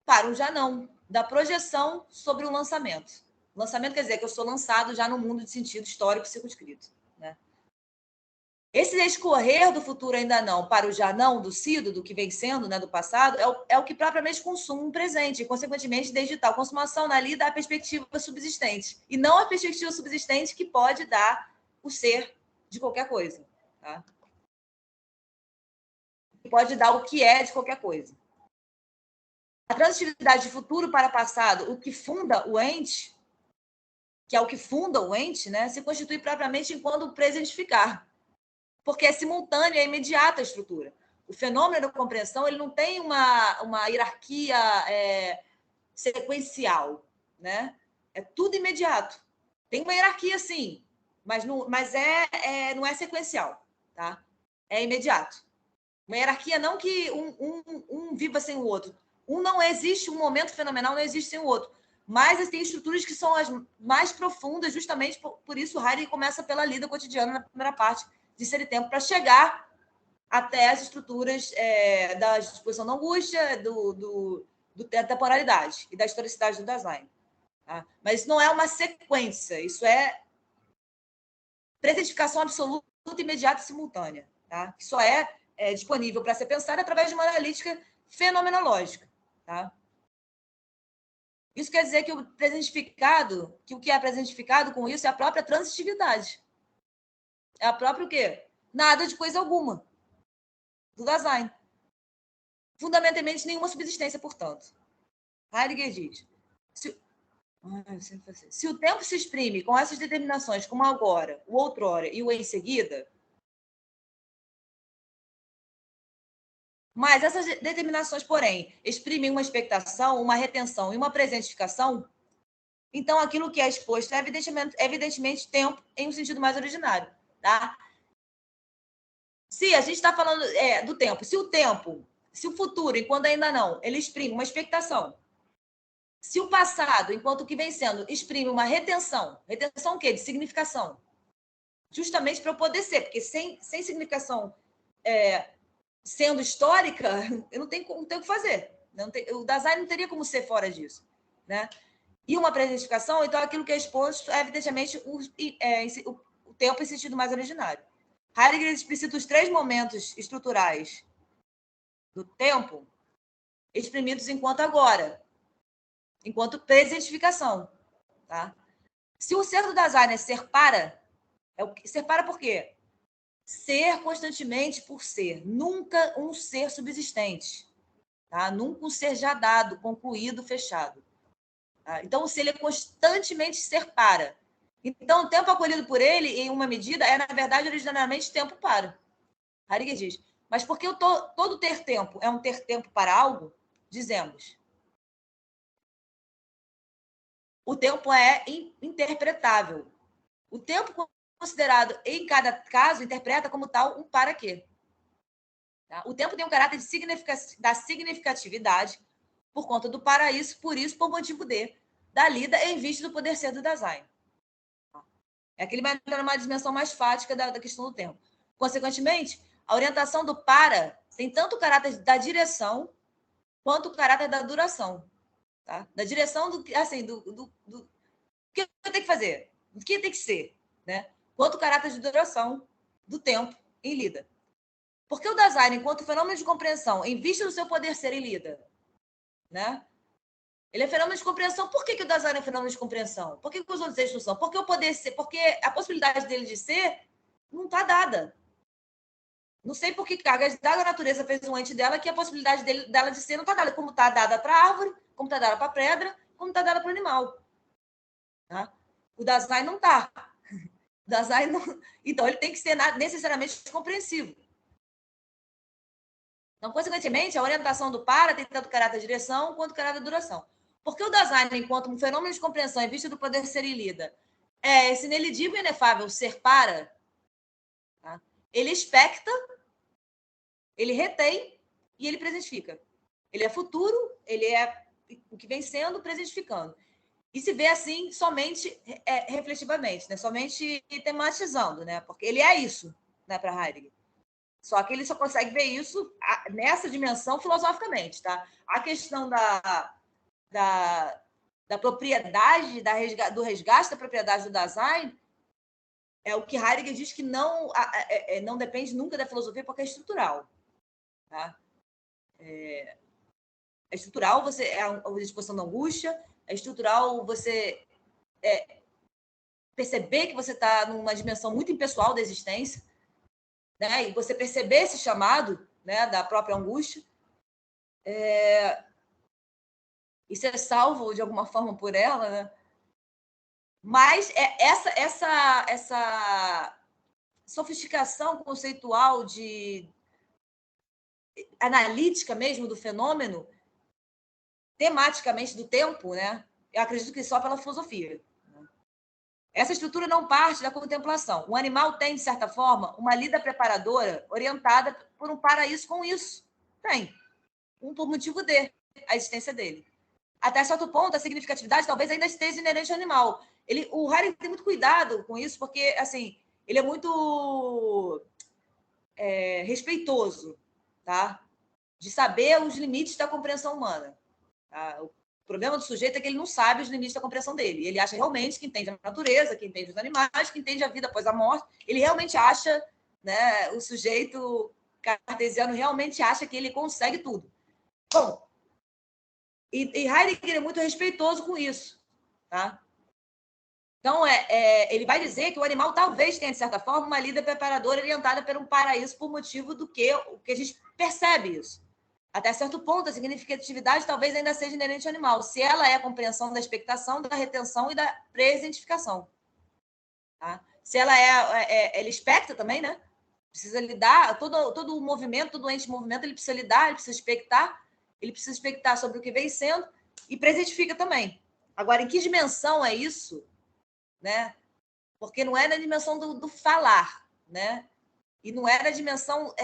para o já não, da projeção sobre o lançamento. O lançamento quer dizer que eu sou lançado já no mundo de sentido histórico circunscrito. Né? Esse escorrer do futuro ainda não para o já não, do sido, do que vem sendo, né, do passado, é o que propriamente consome um presente, e, consequentemente, desde tal consumação ali da perspectiva subsistente. E não a perspectiva subsistente que pode dar o ser de qualquer coisa. Tá? Que pode dar o que é de qualquer coisa. A transitividade de futuro para passado, o que funda o ente, que é o que funda o ente, né, se constitui propriamente enquanto presentificar, porque é simultânea, é imediata a estrutura. O fenômeno da compreensão ele não tem uma hierarquia sequencial, né? É tudo imediato. Tem uma hierarquia, sim, mas não é sequencial, tá? É imediato. Uma hierarquia não que um viva sem o outro. Não existe, um momento fenomenal não existe sem o outro. Mas tem estruturas que são as mais profundas, justamente por isso o Heidegger começa pela lida cotidiana na primeira parte de Ser e Tempo, para chegar até as estruturas da disposição da angústia, da temporalidade e da historicidade do Dasein. Tá? Mas isso não é uma sequência, isso é presentificação absoluta, imediata e simultânea. Tá? Que só é disponível para ser pensado através de uma analítica fenomenológica. Tá? Isso quer dizer que o que é presentificado com isso é a própria transitividade. É a própria o quê? Nada de coisa alguma. Do Dasein. Fundamentalmente nenhuma subsistência, portanto. Heidegger diz: se o tempo se exprime com essas determinações como agora, o outrora e o em seguida, mas essas determinações, porém, exprimem uma expectação, uma retenção e uma presentificação, então aquilo que é exposto é evidentemente tempo em um sentido mais originário. Tá? Se a gente está falando do tempo, se o futuro, enquanto ainda não, ele exprime uma expectação, se o passado, enquanto o que vem sendo, exprime uma retenção o quê? De significação. Justamente para eu poder ser, porque sem significação sendo histórica, eu não tenho o que fazer. O Dasein não teria como ser fora disso. Né? E uma presentificação, então aquilo que é exposto é, evidentemente, o tempo em sentido mais originário. Heidegger explicita os 3 momentos estruturais do tempo exprimidos enquanto agora, enquanto presentificação. Tá? Se o ser do Dasein é ser para, ser para por quê? Ser constantemente por ser, nunca um ser subsistente, tá? Nunca um ser já dado, concluído, fechado. Tá? Então, o ser ele é constantemente ser para. Então, o tempo acolhido por ele, em uma medida, na verdade, originariamente tempo para. Heidegger diz, mas porque todo ter tempo é um ter tempo para algo, dizemos. O tempo é interpretável. O tempo, considerado, em cada caso, interpreta como tal um para quê. Tá? O tempo tem um caráter da significatividade por conta do para isso, por isso, por motivo de, da lida em vista do poder ser do Dasein. É aquele vai entrar numa dimensão mais fática da questão do tempo. Consequentemente, a orientação do para tem tanto o caráter da direção quanto o caráter da duração. Tá? Da direção do que eu tenho que fazer, do que tem que ser, né? Quanto o caráter de duração do tempo em lida. Porque o Dasein, enquanto fenômeno de compreensão, em vista do seu poder ser em lida, né? Ele é fenômeno de compreensão. Por que o Dasein é fenômeno de compreensão? Por que os outros eixos não são? Porque o poder ser, porque a possibilidade dele de ser não está dada. Não sei por que cargas da natureza fez um ente dela que a possibilidade dela de ser não está dada. Como está dada para a árvore, como está dada para a pedra, como está dada para o animal. Tá? O Dasein não está. Não... Então, ele tem que ser necessariamente compreensivo. Então, consequentemente, a orientação do para tem tanto caráter de direção quanto caráter de duração. Porque o Dasein, enquanto um fenômeno de compreensão em vista do poder ser em lida, é esse ineligível e inefável ser para, tá? Ele expecta, ele retém e ele presentifica. Ele é futuro, ele é o que vem sendo presentificando. E se vê assim somente reflexivamente, né? Somente tematizando, né? Porque ele é isso, né, para Heidegger. Só que ele só consegue ver isso nessa dimensão filosoficamente, tá? A questão da propriedade, do resgate da propriedade do Dasein, é o que Heidegger diz que não depende nunca da filosofia, porque é estrutural. Tá? É estrutural, é a disposição da angústia, é estrutural você perceber que você está numa dimensão muito impessoal da existência, né? E você perceber esse chamado, né, da própria angústia, e ser salvo de alguma forma por ela, né? Mas essa sofisticação conceitual de analítica mesmo do fenômeno, tematicamente do tempo, né? Eu acredito que só pela filosofia. Essa estrutura não parte da contemplação. O animal tem, de certa forma, uma lida preparadora orientada por um paraíso com isso. Tem. Por motivo de a existência dele. Até certo ponto, a significatividade talvez ainda esteja inerente ao animal. O Heidegger tem muito cuidado com isso, porque assim, ele é muito respeitoso, tá? De saber os limites da compreensão humana. Tá? O problema do sujeito é que ele não sabe os limites da compreensão dele. Ele acha realmente que entende a natureza, que entende os animais, que entende a vida após a morte. Ele realmente acha, né, o sujeito cartesiano realmente acha que ele consegue tudo. Bom, e Heidegger é muito respeitoso com isso. Tá? Então, ele vai dizer que o animal talvez tenha, de certa forma, uma lida preparadora orientada para um paraíso por motivo do que a gente percebe isso. Até certo ponto, a significatividade talvez ainda seja inerente ao animal, se ela é a compreensão da expectação, da retenção e da presentificação. Tá? Se ela ela expecta também, né? Precisa lidar, todo o movimento, todo o ente movimento, ele precisa lidar, ele precisa expectar sobre o que vem sendo e presentifica também. Agora, em que dimensão é isso? Né? Porque não é na dimensão do falar, né? E não é na dimensão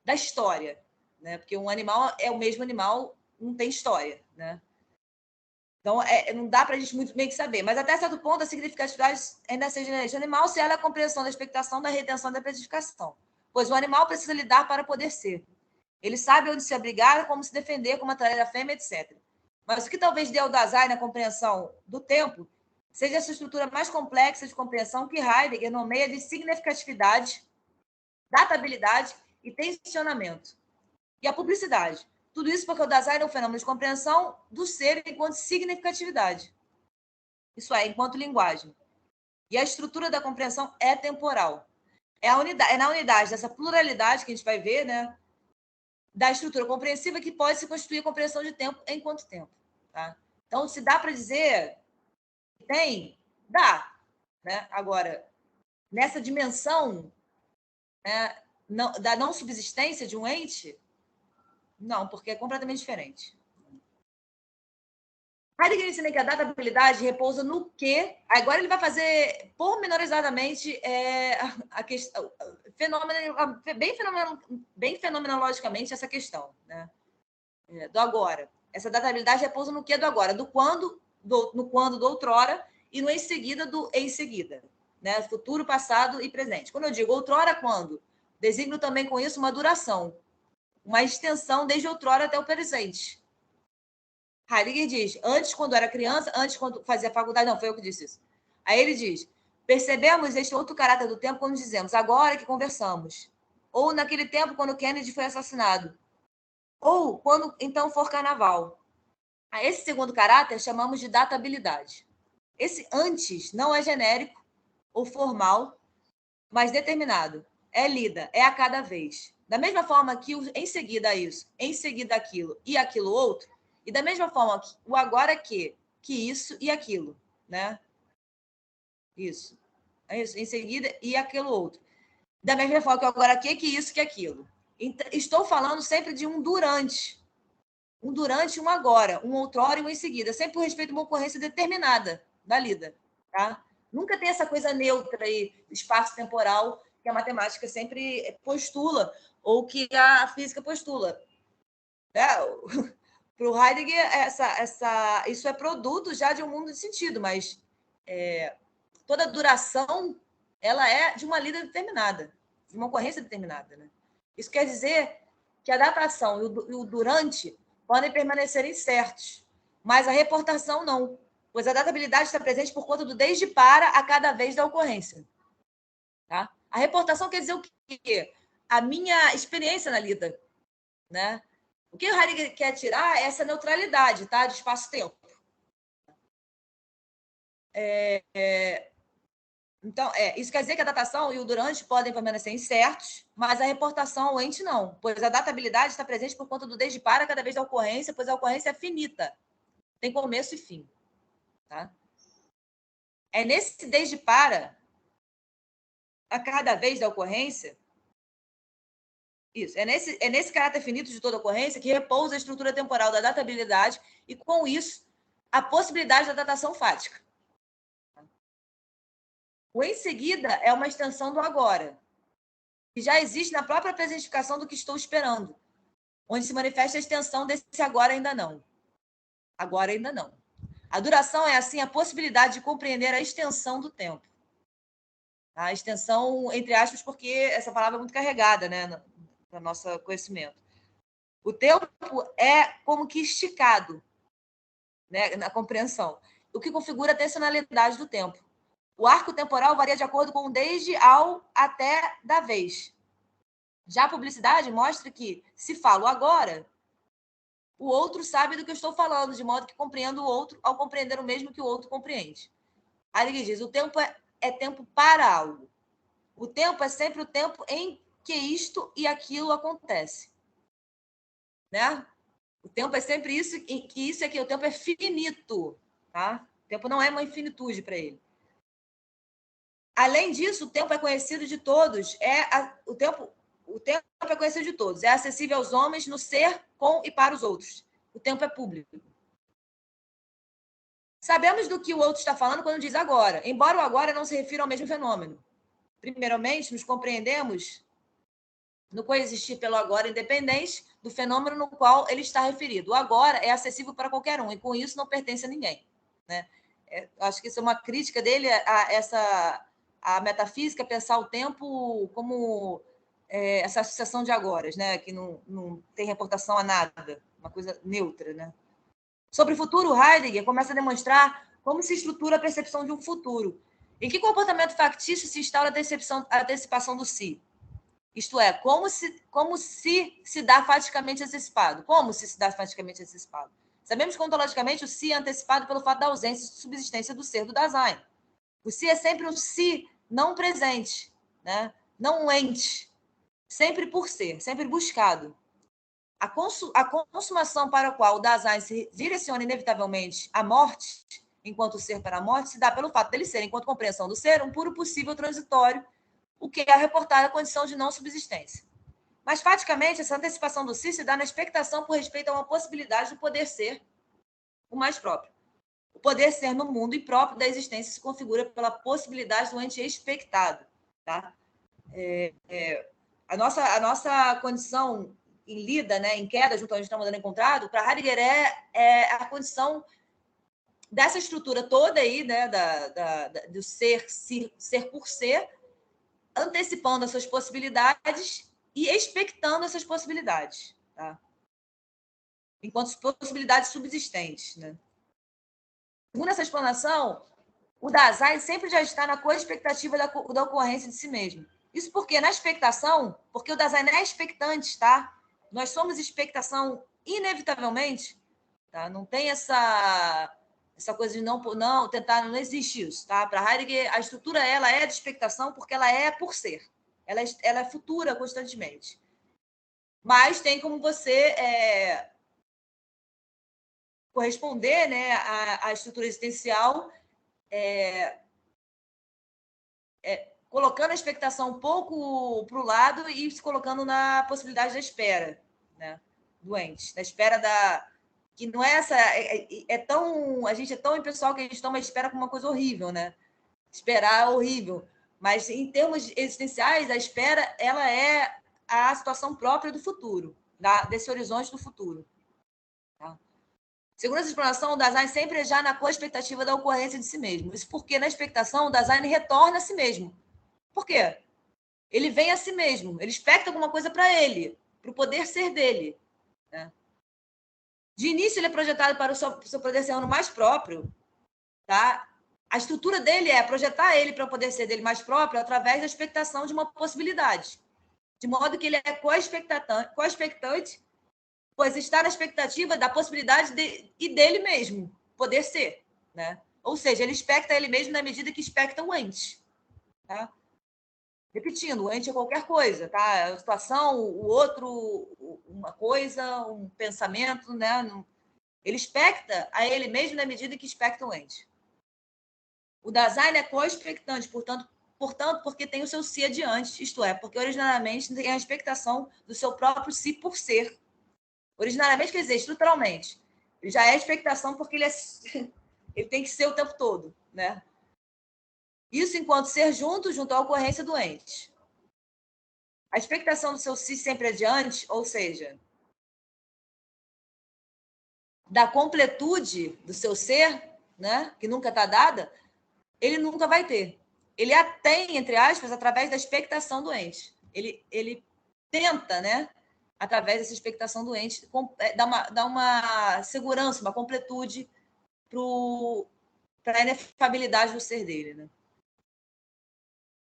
da história, né? Porque um animal é o mesmo animal, não tem história, né? Então, não dá para a gente muito bem que saber. Mas, até certo ponto, a significatividade ainda seja inerente ao animal, se ela é a compreensão da expectação, da retenção e da precificação. Pois o animal precisa lidar para poder ser. Ele sabe onde se abrigar, como se defender, como atrair a fêmea, etc. Mas o que talvez dê ao Dasein na compreensão do tempo seja essa estrutura mais complexa de compreensão que Heidegger nomeia de significatividade, databilidade e tensionamento. E a publicidade. Tudo isso porque o Dasein é um fenômeno de compreensão do ser enquanto significatividade. Isso é, enquanto linguagem. E a estrutura da compreensão é temporal. É na unidade dessa pluralidade que a gente vai ver, né, da estrutura compreensiva que pode se constituir a compreensão de tempo enquanto tempo. Tá? Então, se dá para dizer que tem, dá. Né? Agora, nessa dimensão, né, da não subsistência de um ente, não, porque é completamente diferente. Heidegger ensina que a databilidade repousa no quê? Agora ele vai fazer pormenorizadamente a questão, bem fenomenologicamente essa questão, né? Do agora. Essa databilidade repousa no quê do agora? No quando do outrora e no em seguida do em seguida, né? Futuro, passado e presente. Quando eu digo outrora, quando? Designo também com isso uma duração, uma extensão desde outrora até o presente. Heidegger diz, antes, quando era criança, antes, quando fazia faculdade, não, foi eu que disse isso. Aí ele diz, percebemos este outro caráter do tempo quando dizemos, agora que conversamos. Ou naquele tempo, quando Kennedy foi assassinado. Ou quando, então, for carnaval. A esse segundo caráter chamamos de databilidade. Esse antes não é genérico ou formal, mas determinado. É lida, é a cada vez. Da mesma forma que o em seguida isso, em seguida aquilo e aquilo outro, e da mesma forma que o agora que isso e aquilo, né? Isso. É isso, em seguida e aquilo outro. Da mesma forma que o agora que isso, que aquilo. Então, estou falando sempre de um durante e um agora, um outrora e um em seguida, sempre por respeito a uma ocorrência determinada da lida, tá? Nunca tem essa coisa neutra aí, espaço-temporal, que a matemática sempre postula, ou que a física postula. Para o Heidegger, isso é produto já de um mundo de sentido, mas toda duração ela é de uma lida determinada, de uma ocorrência determinada. Né? Isso quer dizer que a datação e o durante podem permanecer incertos, mas a reportação não, pois a databilidade está presente por conta do desde para a cada vez da ocorrência. Tá? A reportação quer dizer o quê? A minha experiência na lida. Né? O que o Heidegger quer tirar é essa neutralidade, tá? De espaço-tempo. Então, isso quer dizer que a datação e o durante podem permanecer incertos, mas a reportação, o ente, não, pois a databilidade está presente por conta do desde para cada vez da ocorrência, pois a ocorrência é finita, tem começo e fim. Tá? É nesse desde para a cada vez da ocorrência, isso, é nesse caráter finito de toda ocorrência que repousa a estrutura temporal da databilidade e, com isso, a possibilidade da datação fática. O em seguida é uma extensão do agora, que já existe na própria presentificação do que estou esperando, onde se manifesta a extensão desse agora ainda não. Agora ainda não. A duração é, assim, a possibilidade de compreender a extensão do tempo. A extensão, entre aspas, porque essa palavra é muito carregada, né, no nosso conhecimento. O tempo é como que esticado, né, na compreensão, o que configura a tensionalidade do tempo. O arco temporal varia de acordo com o desde, ao, até, da vez. Já a publicidade mostra que, se falo agora, o outro sabe do que eu estou falando, de modo que compreendo o outro ao compreender o mesmo que o outro compreende. Aí ele diz, o tempo é tempo para algo. O tempo é sempre o tempo em que isto e aquilo acontece. Né? O tempo é sempre isso, em que isso e aquilo. O tempo é finito. Tá? O tempo não é uma infinitude para ele. Além disso, o tempo é conhecido de todos. O tempo é conhecido de todos. É acessível aos homens no ser, com e para os outros. O tempo é público. Sabemos do que o outro está falando quando diz agora, embora o agora não se refira ao mesmo fenômeno. Primeiramente, nos compreendemos no coexistir pelo agora independente do fenômeno no qual ele está referido. O agora é acessível para qualquer um e, com isso, não pertence a ninguém. Né? Acho que isso é uma crítica dele a metafísica, pensar o tempo como essa associação de agoras, né? Que não tem reportação a nada, uma coisa neutra. Né? Sobre o futuro, Heidegger começa a demonstrar como se estrutura a percepção de um futuro. Em que comportamento factício se instaura a antecipação do si? Isto é, como se dá faticamente antecipado? Como se dá faticamente antecipado? Sabemos que, ontologicamente, o si é antecipado pelo fato da ausência de subsistência do ser do Dasein. O si é sempre um si não presente, né? Não um ente, sempre por ser, sempre buscado. A consumação para a qual o Dasein se direciona inevitavelmente à morte, enquanto ser para a morte, se dá pelo fato dele ser, enquanto compreensão do ser, um puro possível transitório, o que é reportar a condição de não subsistência. Mas, faticamente, essa antecipação do si se dá na expectação por respeito a uma possibilidade do poder ser o mais próprio. O poder ser no mundo impróprio da existência se configura pela possibilidade do ente expectado. Tá? A nossa condição em lida, né, em queda, junto ao está modelo encontrado, para Heidegger é a condição dessa estrutura toda aí, né, do ser por ser, antecipando as suas possibilidades e expectando essas possibilidades, tá? Enquanto possibilidades subsistentes, né? Segundo essa explanação, o Dasein sempre já está na co-expectativa da ocorrência de si mesmo. Isso porque na expectação, porque o Dasein é expectante, tá? Nós somos expectação inevitavelmente, tá? Não tem essa coisa de não tentar, não existe isso, tá? Para Heidegger, a estrutura ela é de expectação porque ela é por ser. Ela é futura constantemente. Mas tem como você corresponder, né, à estrutura existencial, colocando a expectação um pouco para o lado e se colocando na possibilidade da espera, né, doente, da espera que não é essa, tão, a gente é tão impessoal que a gente toma a espera como uma coisa horrível, né? Esperar é horrível, mas em termos existenciais, a espera ela é a situação própria do futuro, desse horizonte do futuro. Tá? Segundo essa explanação, o Dasein sempre é já na co-expectativa da ocorrência de si mesmo. Isso porque, na expectação, o Dasein retorna a si mesmo. Por quê? Ele vem a si mesmo, ele expecta alguma coisa para ele, para o poder ser dele. Né? De início, ele é projetado para o seu poder ser mais próprio. Tá? A estrutura dele é projetar ele para o poder ser dele mais próprio através da expectação de uma possibilidade. De modo que ele é co-expectante, pois está na expectativa da possibilidade e dele mesmo poder ser. Né? Ou seja, ele expecta ele mesmo na medida que expecta o ente. Tá? Repetindo, o ente é qualquer coisa, tá? A situação, o outro, uma coisa, um pensamento, né? Ele expecta a ele mesmo na medida que expecta o ente. O Dasein é co-expectante, portanto, porque tem o seu si adiante, isto é, porque originariamente tem a expectação do seu próprio si por ser. Originariamente, quer dizer, estruturalmente. Ele já é expectação porque ele tem que ser o tempo todo, né? Isso enquanto ser junto à ocorrência do ente. A expectação do seu si sempre adiante, ou seja, da completude do seu ser, né, que nunca está dada, ele nunca vai ter. Ele a tem, entre aspas, através da expectação do ente. Ele tenta, né, através dessa expectação do ente, dar uma segurança, uma completude para a inefabilidade do ser dele. Né?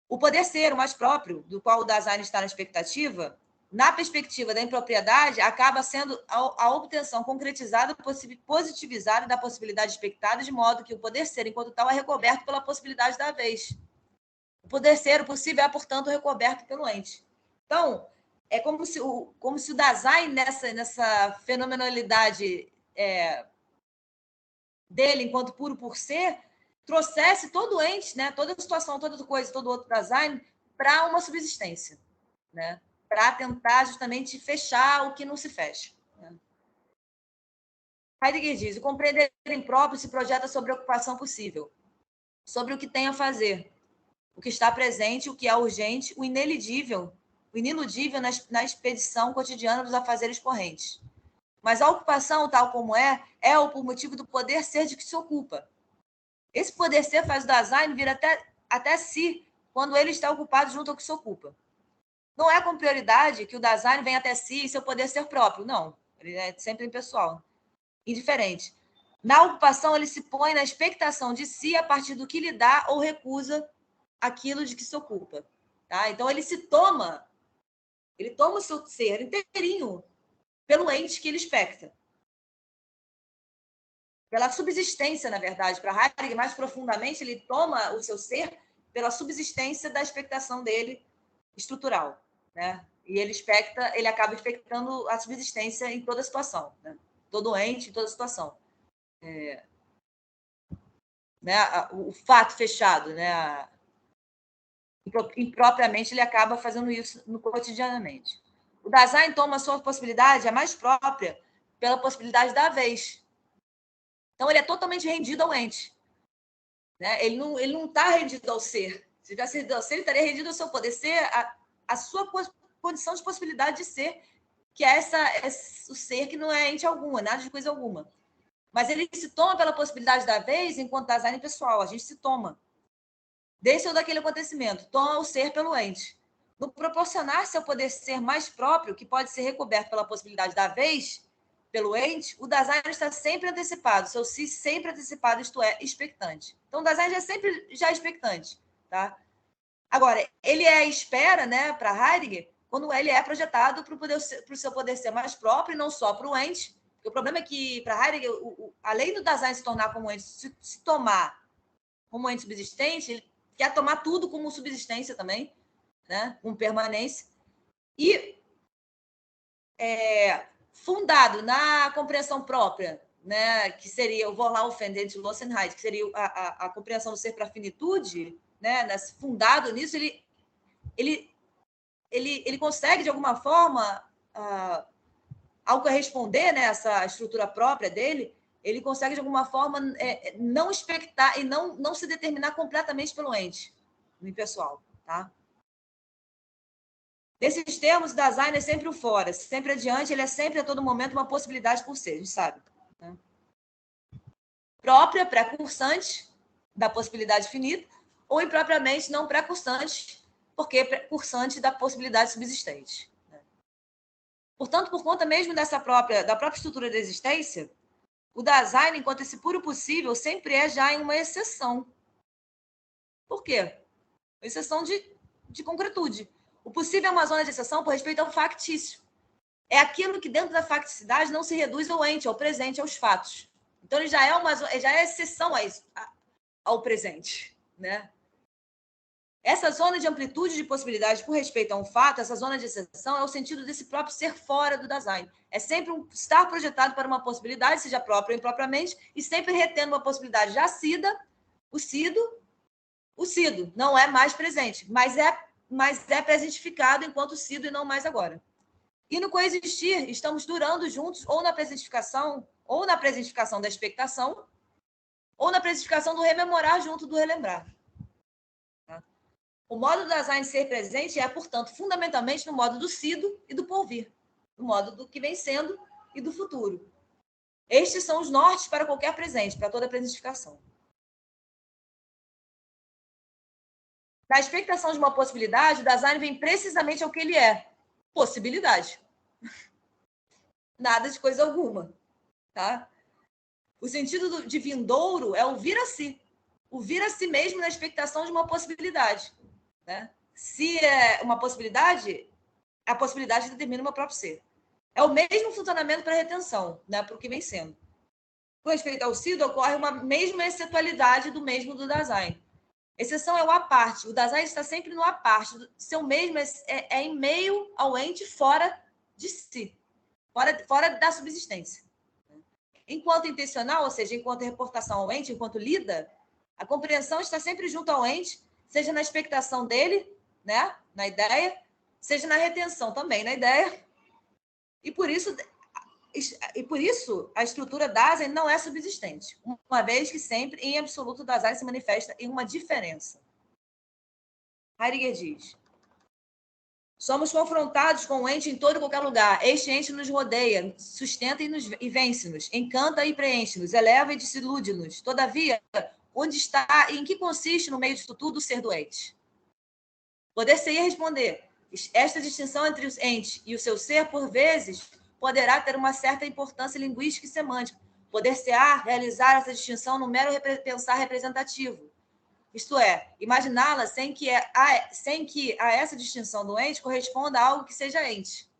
O poder ser o mais próprio, do qual o Dasein está na expectativa, na perspectiva da impropriedade, acaba sendo a obtenção concretizada, positivizada da possibilidade expectada, de modo que o poder ser, enquanto tal, é recoberto pela possibilidade da vez. O poder ser, o possível, é, portanto, recoberto pelo ente. Então, é como se o Dasein, nessa fenomenalidade dele, enquanto puro por ser, trouxesse todo o ente, né, toda a situação, toda coisa, todo outro Dasein, para uma subsistência, né? Para tentar justamente fechar o que não se fecha. Né? Heidegger diz: o compreender impróprio se projeta sobre a ocupação possível, sobre o que tem a fazer, o que está presente, o que é urgente, o inelidível, o iniludível na expedição cotidiana dos afazeres correntes. Mas a ocupação, tal como é por motivo do poder ser de que se ocupa. Esse poder ser faz o Dasein vir até si quando ele está ocupado junto ao que se ocupa. Não é com prioridade que o Dasein vem até si e seu poder ser próprio, não. Ele é sempre impessoal, indiferente. Na ocupação, ele se põe na expectação de si a partir do que lhe dá ou recusa aquilo de que se ocupa. Tá? Então, ele toma o seu ser inteirinho pelo ente que ele expecta. Pela subsistência, na verdade. Para Heidegger, mais profundamente, ele toma o seu ser pela subsistência da expectação dele estrutural. Né? E ele acaba expectando a subsistência em toda situação. Né? Todo ente, em toda situação. Né? O fato fechado, né? Impropriamente, ele acaba fazendo isso cotidianamente. O Dasein toma a sua possibilidade, a mais própria, pela possibilidade da vez. Então, ele é totalmente rendido ao ente. Né? Ele não está rendido ao ser. Se tivesse rendido ao ser, ele estaria rendido ao seu poder ser, a sua condição de possibilidade de ser, que é o ser que não é ente alguma, nada de coisa alguma. Mas ele se toma pela possibilidade da vez enquanto Dasein pessoal. A gente se toma. Desse ou daquele acontecimento. Toma o ser pelo ente. No proporcionar seu poder ser mais próprio, que pode ser recoberto pela possibilidade da vez, pelo ente, o Dasein está sempre antecipado, seu si sempre antecipado, isto é, expectante. Então, o Dasein já é sempre expectante. Tá? Agora, ele é espera, né, para Heidegger, quando ele é projetado para o seu poder ser mais próprio, e não só para o ente. Porque o problema é que, para Heidegger, além do Dasein se tornar como ente, se tomar como ente subsistente, ele quer tomar tudo como subsistência também, né, com permanência. E fundado na compreensão própria, né, que seria o Vorlaufen de Lossenheit, que seria a compreensão do ser para a finitude, né, fundado nisso, ele consegue, de alguma forma, ao corresponder, né, essa estrutura própria dele, ele consegue, de alguma forma, não expectar e não se determinar completamente pelo ente, no impessoal. Tá? Nesses termos, Dasein é sempre o fora, sempre adiante, ele é sempre, a todo momento, uma possibilidade por ser, a gente sabe. Né? Própria, precursante da possibilidade finita, ou impropriamente não precursante, porque precursante da possibilidade subsistente. Né? Portanto, por conta mesmo da própria estrutura da existência, o Dasein, enquanto esse puro possível, sempre é já em uma exceção. Por quê? Uma exceção de concretude. O possível é uma zona de exceção por respeito ao factício. É aquilo que dentro da facticidade não se reduz ao ente, ao presente, aos fatos. Então, ele já é exceção ao presente. Né? Essa zona de amplitude de possibilidade por respeito a um fato, essa zona de exceção, é o sentido desse próprio ser fora do Dasein. É sempre estar projetado para uma possibilidade, seja própria ou impropriamente, e sempre retendo uma possibilidade já cida, o sido não é mais presente, mas é presentificado enquanto sido e não mais agora. E no coexistir, estamos durando juntos ou na presentificação da expectação, ou na presentificação do rememorar junto do relembrar. O modo do Dasein ser presente é, portanto, fundamentalmente no modo do sido e do porvir, no modo do que vem sendo e do futuro. Estes são os nortes para qualquer presente, para toda presentificação. Na expectação de uma possibilidade, o Dasein vem precisamente ao que ele é, possibilidade. Nada de coisa alguma. Tá? O sentido de vindouro é o vir a si. O vir a si mesmo na expectação de uma possibilidade. Né? Se é uma possibilidade, a possibilidade determina o meu próprio ser. É o mesmo funcionamento para a retenção, né? Para o que vem sendo. Com respeito ao sido, ocorre uma mesma excetualidade do mesmo do Dasein. Exceção é o a parte. O Dasein está sempre no a parte. Seu mesmo é em meio ao ente fora de si, fora da subsistência. Enquanto intencional, ou seja, enquanto reportação ao ente, enquanto lida, a compreensão está sempre junto ao ente, seja na expectação dele, né, na ideia, seja na retenção também, na ideia. E por isso a estrutura Dasein não é subsistente, uma vez que sempre, em absoluto, Dasein se manifesta em uma diferença. Heidegger diz: somos confrontados com o ente em todo e qualquer lugar. Este ente nos rodeia, sustenta e vence-nos, encanta e preenche-nos, eleva e desilude-nos. Todavia, onde está e em que consiste, no meio disso tudo, o ser doente? Poder-se-ia responder: esta distinção entre os entes e o seu ser, por vezes, poderá ter uma certa importância linguística e semântica. Poder-se-á realizar essa distinção no mero pensar representativo. Isto é, imaginá-la sem que a essa distinção do ente corresponda a algo que seja ente.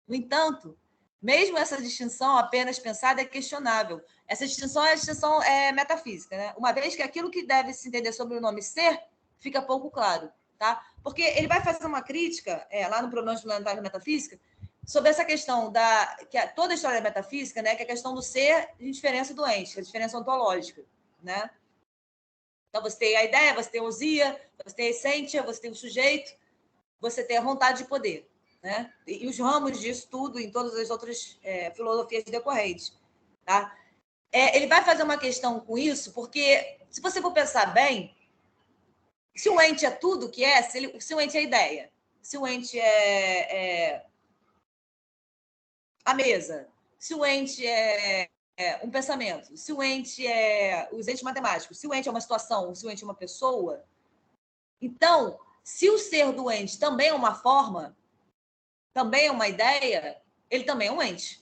No entanto, mesmo essa distinção apenas pensada é questionável. Essa distinção é a distinção metafísica, né? Uma vez que aquilo que deve se entender sobre o nome ser fica pouco claro. Tá? Porque ele vai fazer uma crítica lá no Pronome Suplementar da Metafísica sobre essa questão que toda a história da metafísica, né, que é a questão do ser em diferença do ente, a diferença ontológica. Né? Então, você tem a ideia, você tem a ousia, você tem a essência, você tem o sujeito, você tem a vontade de poder. Né? E os ramos disso tudo em todas as outras filosofias decorrentes. Tá? ele vai fazer uma questão com isso, porque, se você for pensar bem, se o ente é tudo que é, se o ente é a ideia, se o ente é a mesa, se o ente é um pensamento, se o ente é os entes matemáticos, se o ente é uma situação, se o ente é uma pessoa, então, se o ser do ente também é uma forma, também é uma ideia, ele também é um ente.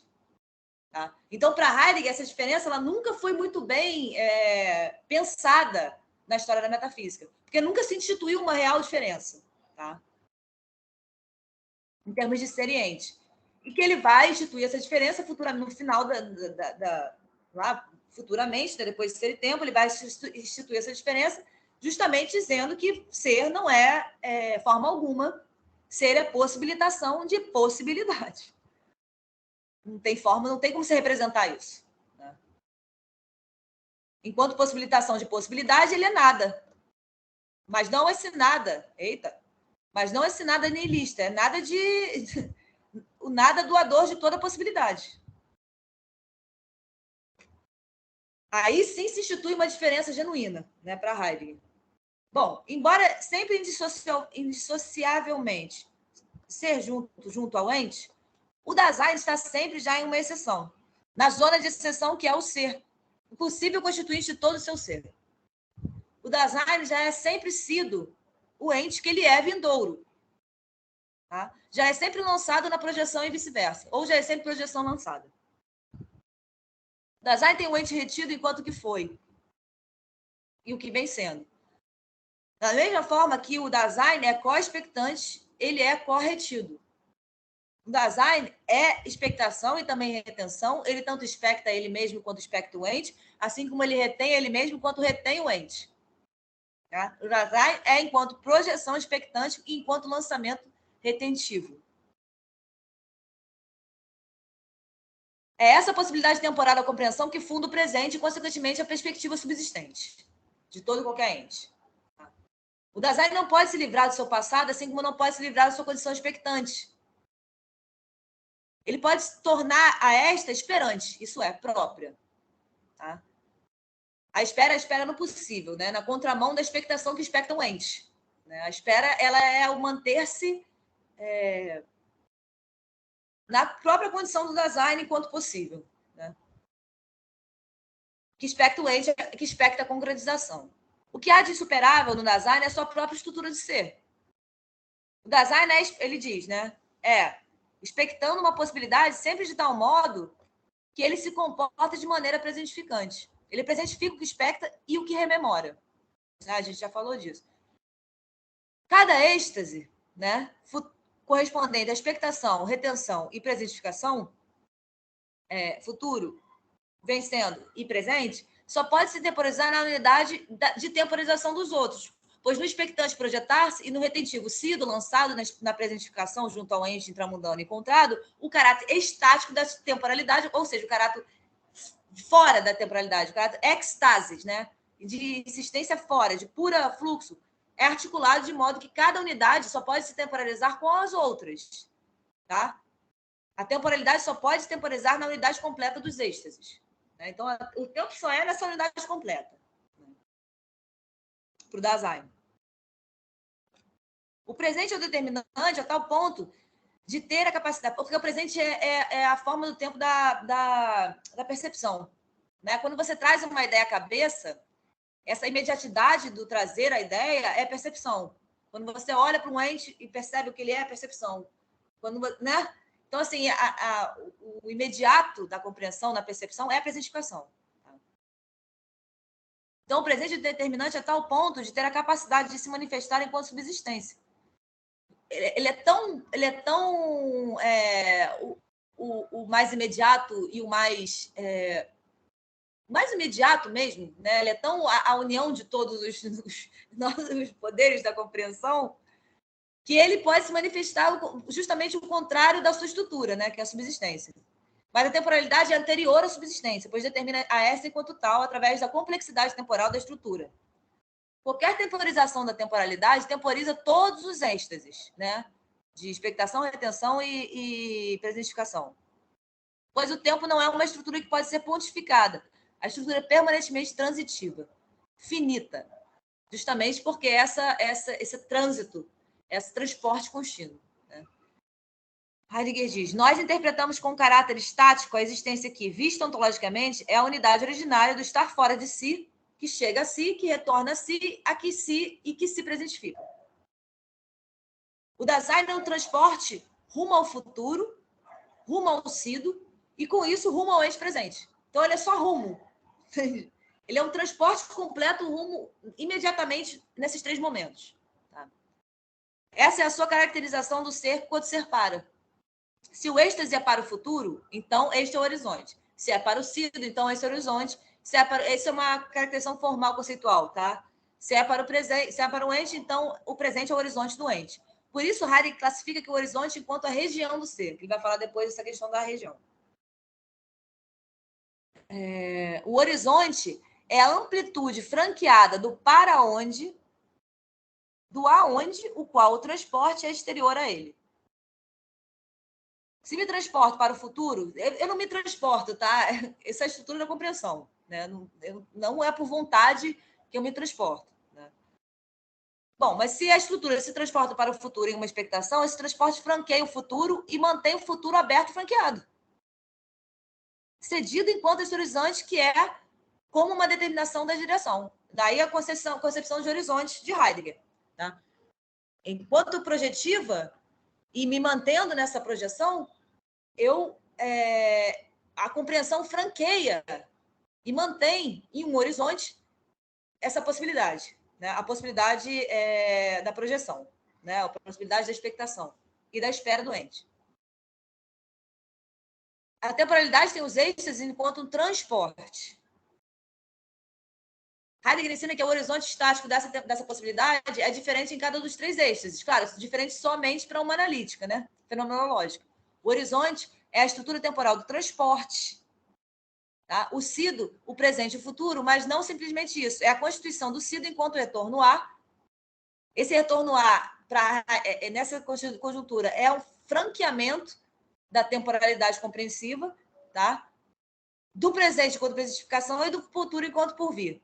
Tá? Então, para Heidegger, essa diferença ela nunca foi muito bem pensada na história da metafísica, porque nunca se instituiu uma real diferença, tá? Em termos de ser e ente. E que ele vai instituir essa diferença futuramente, no final lá, futuramente, né, depois de ser e tempo, ele vai instituir essa diferença, justamente dizendo que ser não é forma alguma, ser é possibilitação de possibilidade. Não tem forma, não tem como se representar isso. Né? Enquanto possibilitação de possibilidade, ele é nada. Mas não esse nada, mas não esse nada nihilista, é nada o nada doador de toda possibilidade. Aí sim se institui uma diferença genuína, né, para Heidegger. Bom, embora sempre indissociavelmente ser junto ao ente, o Dasein está sempre já em uma exceção, na zona de exceção que é o ser, o possível constituinte de todo o seu ser. O Dasein já é sempre sido o ente que ele é vindouro. Tá? Já é sempre lançado na projeção e vice-versa, ou já é sempre projeção lançada. O Dasein tem o ente retido enquanto que foi, e o que vem sendo. Da mesma forma que o Dasein é co-expectante, ele é corretido. O Dasein é expectação e também retenção, ele tanto expecta ele mesmo quanto expecta o ente, assim como ele retém ele mesmo quanto retém o ente. Tá? O Dasein é enquanto projeção expectante e enquanto lançamento retentivo. É essa possibilidade temporal da compreensão que funda o presente e, consequentemente, a perspectiva subsistente de todo e qualquer ente. O Dasein não pode se livrar do seu passado, assim como não pode se livrar da sua condição expectante. Ele pode se tornar a esta esperante, isso é, própria. Tá? A espera no possível, né? Na contramão da expectação que expecta o ente. Né? A espera ela é o manter-se na própria condição do Dasein enquanto possível. Né? Que expecta o ente, que expecta a concretização. O que há de insuperável no Dasein é a sua própria estrutura de ser. O Dasein, ele diz, né? Expectando uma possibilidade sempre de tal modo que ele se comporta de maneira presentificante. Ele presentifica o que expecta e o que rememora. A gente já falou disso. Cada êxtase, né, correspondente à expectação, retenção e presentificação, futuro, vencendo e presente, só pode se temporizar na unidade de temporização dos outros, pois no expectante projetar-se e no retentivo sido lançado na presentificação junto ao ente intramundano encontrado, o caráter estático da temporalidade, ou seja, o caráter fora da temporalidade, o caráter extasis, né? De existência fora, de pura fluxo, é articulado de modo que cada unidade só pode se temporalizar com as outras. Tá? A temporalidade só pode se temporizar na unidade completa dos êxtases. Né? Então, o tempo só é nessa unidade completa. Para o Dasein. O presente é o determinante a tal ponto de ter a capacidade... Porque o presente é a forma do tempo da percepção. Né? Quando você traz uma ideia à cabeça, essa imediatidade do trazer a ideia é percepção. Quando você olha para um ente e percebe o que ele é percepção. Quando, né? Então, assim, o imediato da compreensão, da percepção, é a presentificação. Então, o presente determinante é tal ponto de ter a capacidade de se manifestar enquanto subsistência. Ele é tão o mais imediato e o mais imediato mesmo, né? Ele é tão a união de todos os poderes da compreensão que ele pode se manifestar justamente o contrário da sua estrutura, né? Que é a subsistência. Mas a temporalidade é anterior à subsistência, pois determina a essa enquanto tal através da complexidade temporal da estrutura. Qualquer temporização da temporalidade temporiza todos os êxtases, né? De expectação, retenção e presentificação. Pois o tempo não é uma estrutura que pode ser pontificada, A estrutura é permanentemente transitiva, finita, justamente porque esse trânsito, esse transporte contínuo. Né? Heidegger diz, nós interpretamos com caráter estático a existência que, vista ontologicamente, é a unidade originária do estar fora de si, que chega a si, que retorna a si, a que si e que se presentifica. O Dasein é um transporte rumo ao futuro, rumo ao sido, e com isso rumo ao ente presente. Então ele é só rumo. Ele é um transporte completo rumo imediatamente nesses três momentos. Tá? Essa é a sua caracterização do ser quando ser para. Se o êxtase é para o futuro, então este é o horizonte. Se é para o sido, então esse é o horizonte. Essa é uma caracterização formal conceitual, tá? Se é para o presente, se é para o ente, então o presente é o horizonte do ente. Por isso, Heidegger classifica que o horizonte enquanto a região do ser. Ele vai falar depois dessa questão da região. O horizonte é a amplitude franqueada do para onde, do aonde, o qual o transporte é exterior a ele. Se me transporto para o futuro, eu não me transporto, tá? Essa é a estrutura da compreensão. Né? Não é por vontade que eu me transporto. Né? Bom, mas se a estrutura se transporta para o futuro em uma expectação, esse transporte franqueia o futuro e mantém o futuro aberto e franqueado. Cedido enquanto esse horizonte que é como uma determinação da direção. Daí a concepção de horizonte de Heidegger. Tá? Enquanto projetiva e me mantendo nessa projeção, a compreensão franqueia e mantém em um horizonte essa possibilidade, né? A possibilidade da projeção, né? A possibilidade da expectação e da espera do ente. A temporalidade tem os êxtases enquanto um transporte. Heidegger ensina que o horizonte estático dessa possibilidade é diferente em cada um dos três êxtases. Claro, diferente somente para uma analítica, né? Fenomenológica. O horizonte é a estrutura temporal do transporte. Tá? O sido, o presente e o futuro, mas não simplesmente isso. É a constituição do sido enquanto retorno a. Esse retorno a, nessa conjuntura, é um franqueamento da temporalidade compreensiva, tá? Do presente enquanto presentificação e do futuro enquanto porvir.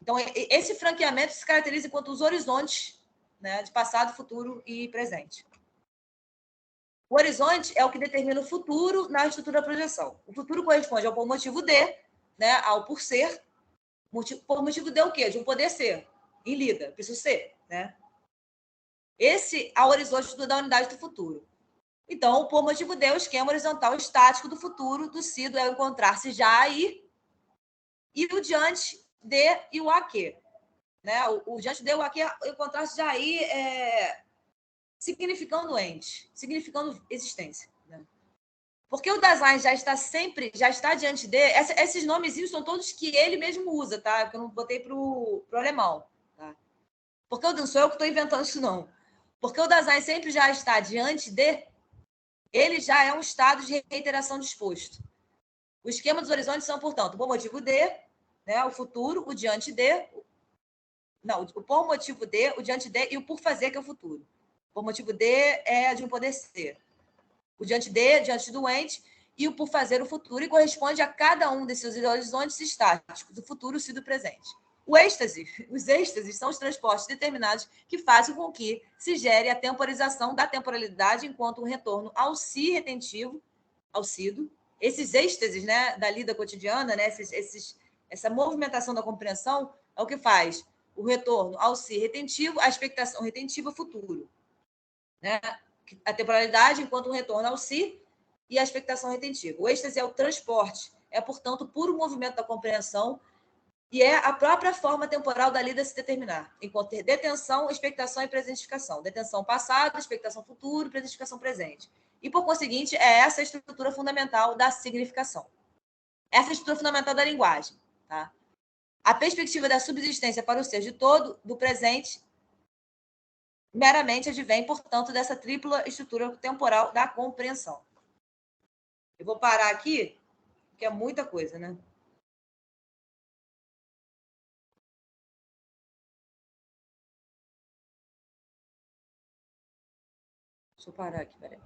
Então, esse franqueamento se caracteriza enquanto os horizontes, né, de passado, futuro e presente. O horizonte é o que determina o futuro na estrutura da projeção. O futuro corresponde ao por motivo de, né, ao por ser. Por motivo de o quê? De um poder ser. Em lida, preciso ser. Né? Esse é o horizonte da unidade do futuro. Então, por motivo de, o esquema horizontal estático do futuro, do sido, é o encontrar-se já aí, e o diante de e o aqui. Né? O diante de o aqui é o encontrar-se já aí, significando ente, significando existência. Né? Porque o Dasein já está diante de. Esses nomezinhos são todos que ele mesmo usa, tá? Porque eu não botei para o alemão. Tá? Porque eu não sou eu que estou inventando isso, não. Porque o Dasein sempre já está diante de. Ele já é um estado de reiteração disposto. O esquema dos horizontes são, portanto, o por motivo de, né, o futuro, o diante de. Não, o por motivo de, o diante de e o por fazer, que é o futuro. O por motivo de é de um poder ser. O diante de, diante do ente, e o por fazer o futuro, e corresponde a cada um desses horizontes estáticos, do futuro e do presente. Os êxtases são os transportes determinados que fazem com que se gere a temporização da temporalidade enquanto um retorno ao si retentivo, ao sido. Esses êxtases, né, da lida cotidiana, né, essa movimentação da compreensão é o que faz o retorno ao si retentivo, a expectação retentiva futuro. Né? A temporalidade enquanto um retorno ao si e a expectação retentiva. O êxtase é o transporte, é, portanto, o puro movimento da compreensão e é a própria forma temporal da lida se determinar, enquanto ter detenção, expectação e presentificação. Detenção passado, expectação futuro, presentificação presente. E, por conseguinte, é essa a estrutura fundamental da significação. Essa é a estrutura fundamental da linguagem. Tá? A perspectiva da subsistência para o ser de todo, do presente, meramente advém, portanto, dessa tripla estrutura temporal da compreensão. Eu vou parar aqui, que é muita coisa, né? Deixa eu parar aqui, peraí.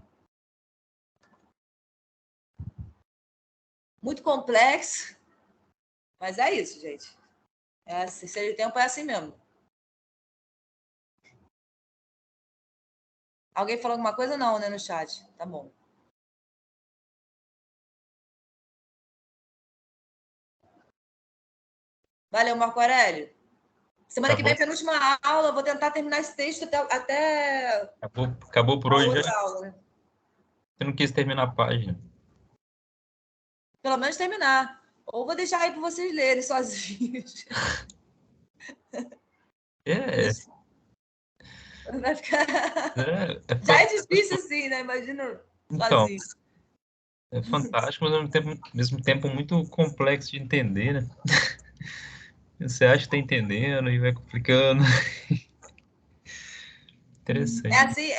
Muito complexo, Mas é isso, gente. Terceiro tempo é assim mesmo. Alguém falou alguma coisa? Não, né, no chat. Tá bom. Valeu, Marco Aurélio. Semana que vem, penúltima aula, vou tentar terminar esse texto até... Acabou por hoje já? Aula, né? Você não quis terminar a página. Pelo menos terminar. Ou vou deixar aí para vocês lerem sozinhos. Vai ficar... Já é difícil assim, né? Imagina sozinho. É fantástico, mas ao mesmo tempo muito complexo de entender, né? Você acha que está entendendo e vai complicando. Interessante. É assim,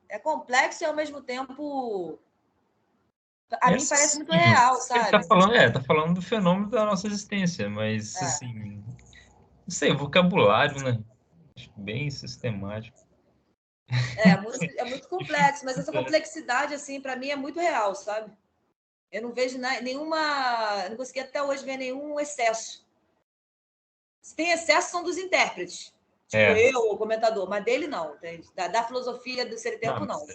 é complexo e ao mesmo tempo... A mim parece muito real, sabe? Ele tá falando do fenômeno da nossa existência, mas, assim, não sei, vocabulário, né? Bem sistemático. É muito complexo, mas essa complexidade, assim, para mim é muito real, sabe? Eu não vejo nenhuma... Eu não consegui até hoje ver nenhum excesso. Se tem excesso, são dos intérpretes. Tipo eu, o comentador, mas dele não, entende? Da filosofia do ser tempo, não.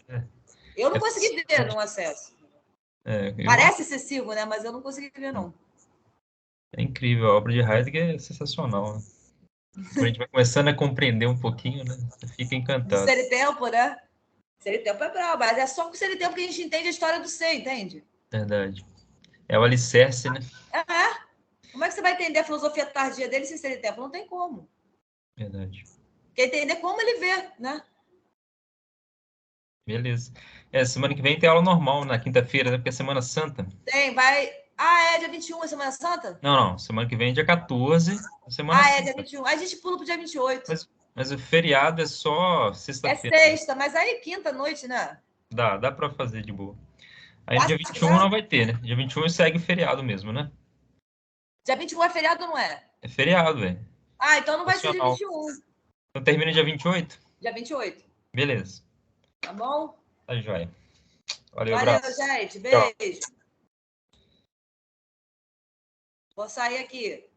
Eu não consegui ver um excesso. Parece excessivo, né? Mas eu não consegui ver, não. É incrível, a obra de Heidegger é sensacional, né? Quando a gente vai começando a compreender um pouquinho, né? Você fica encantado. Do ser tempo, né? Ser tempo é brabo, mas é só com o ser tempo que a gente entende a história do ser, entende? Verdade. É o alicerce, né? Como é que você vai entender a filosofia tardia dele sem ser tempo? Não tem como. Verdade. Quer entender como ele vê, né? Beleza. Semana que vem tem aula normal, na quinta-feira, né? Porque é Semana Santa. Tem, vai... é dia 21, é Semana Santa? Não. Semana que vem é dia 14, Semana Santa. É dia 21. A gente pula pro dia 28. Mas o feriado é só É sexta-feira. sexta, mas aí quinta-noite, né? Dá para fazer de boa. Aí no dia 21 não vai ter, né? Dia 21 segue o feriado mesmo, né? Dia 21 é feriado ou não é? É feriado, velho. Então não vai ser dia 21. Então termina dia 28? Dia 28. Beleza. Tá bom? Tá joia. Valeu, Valeu, abraço. gente. Tchau. Beijo. Vou sair aqui.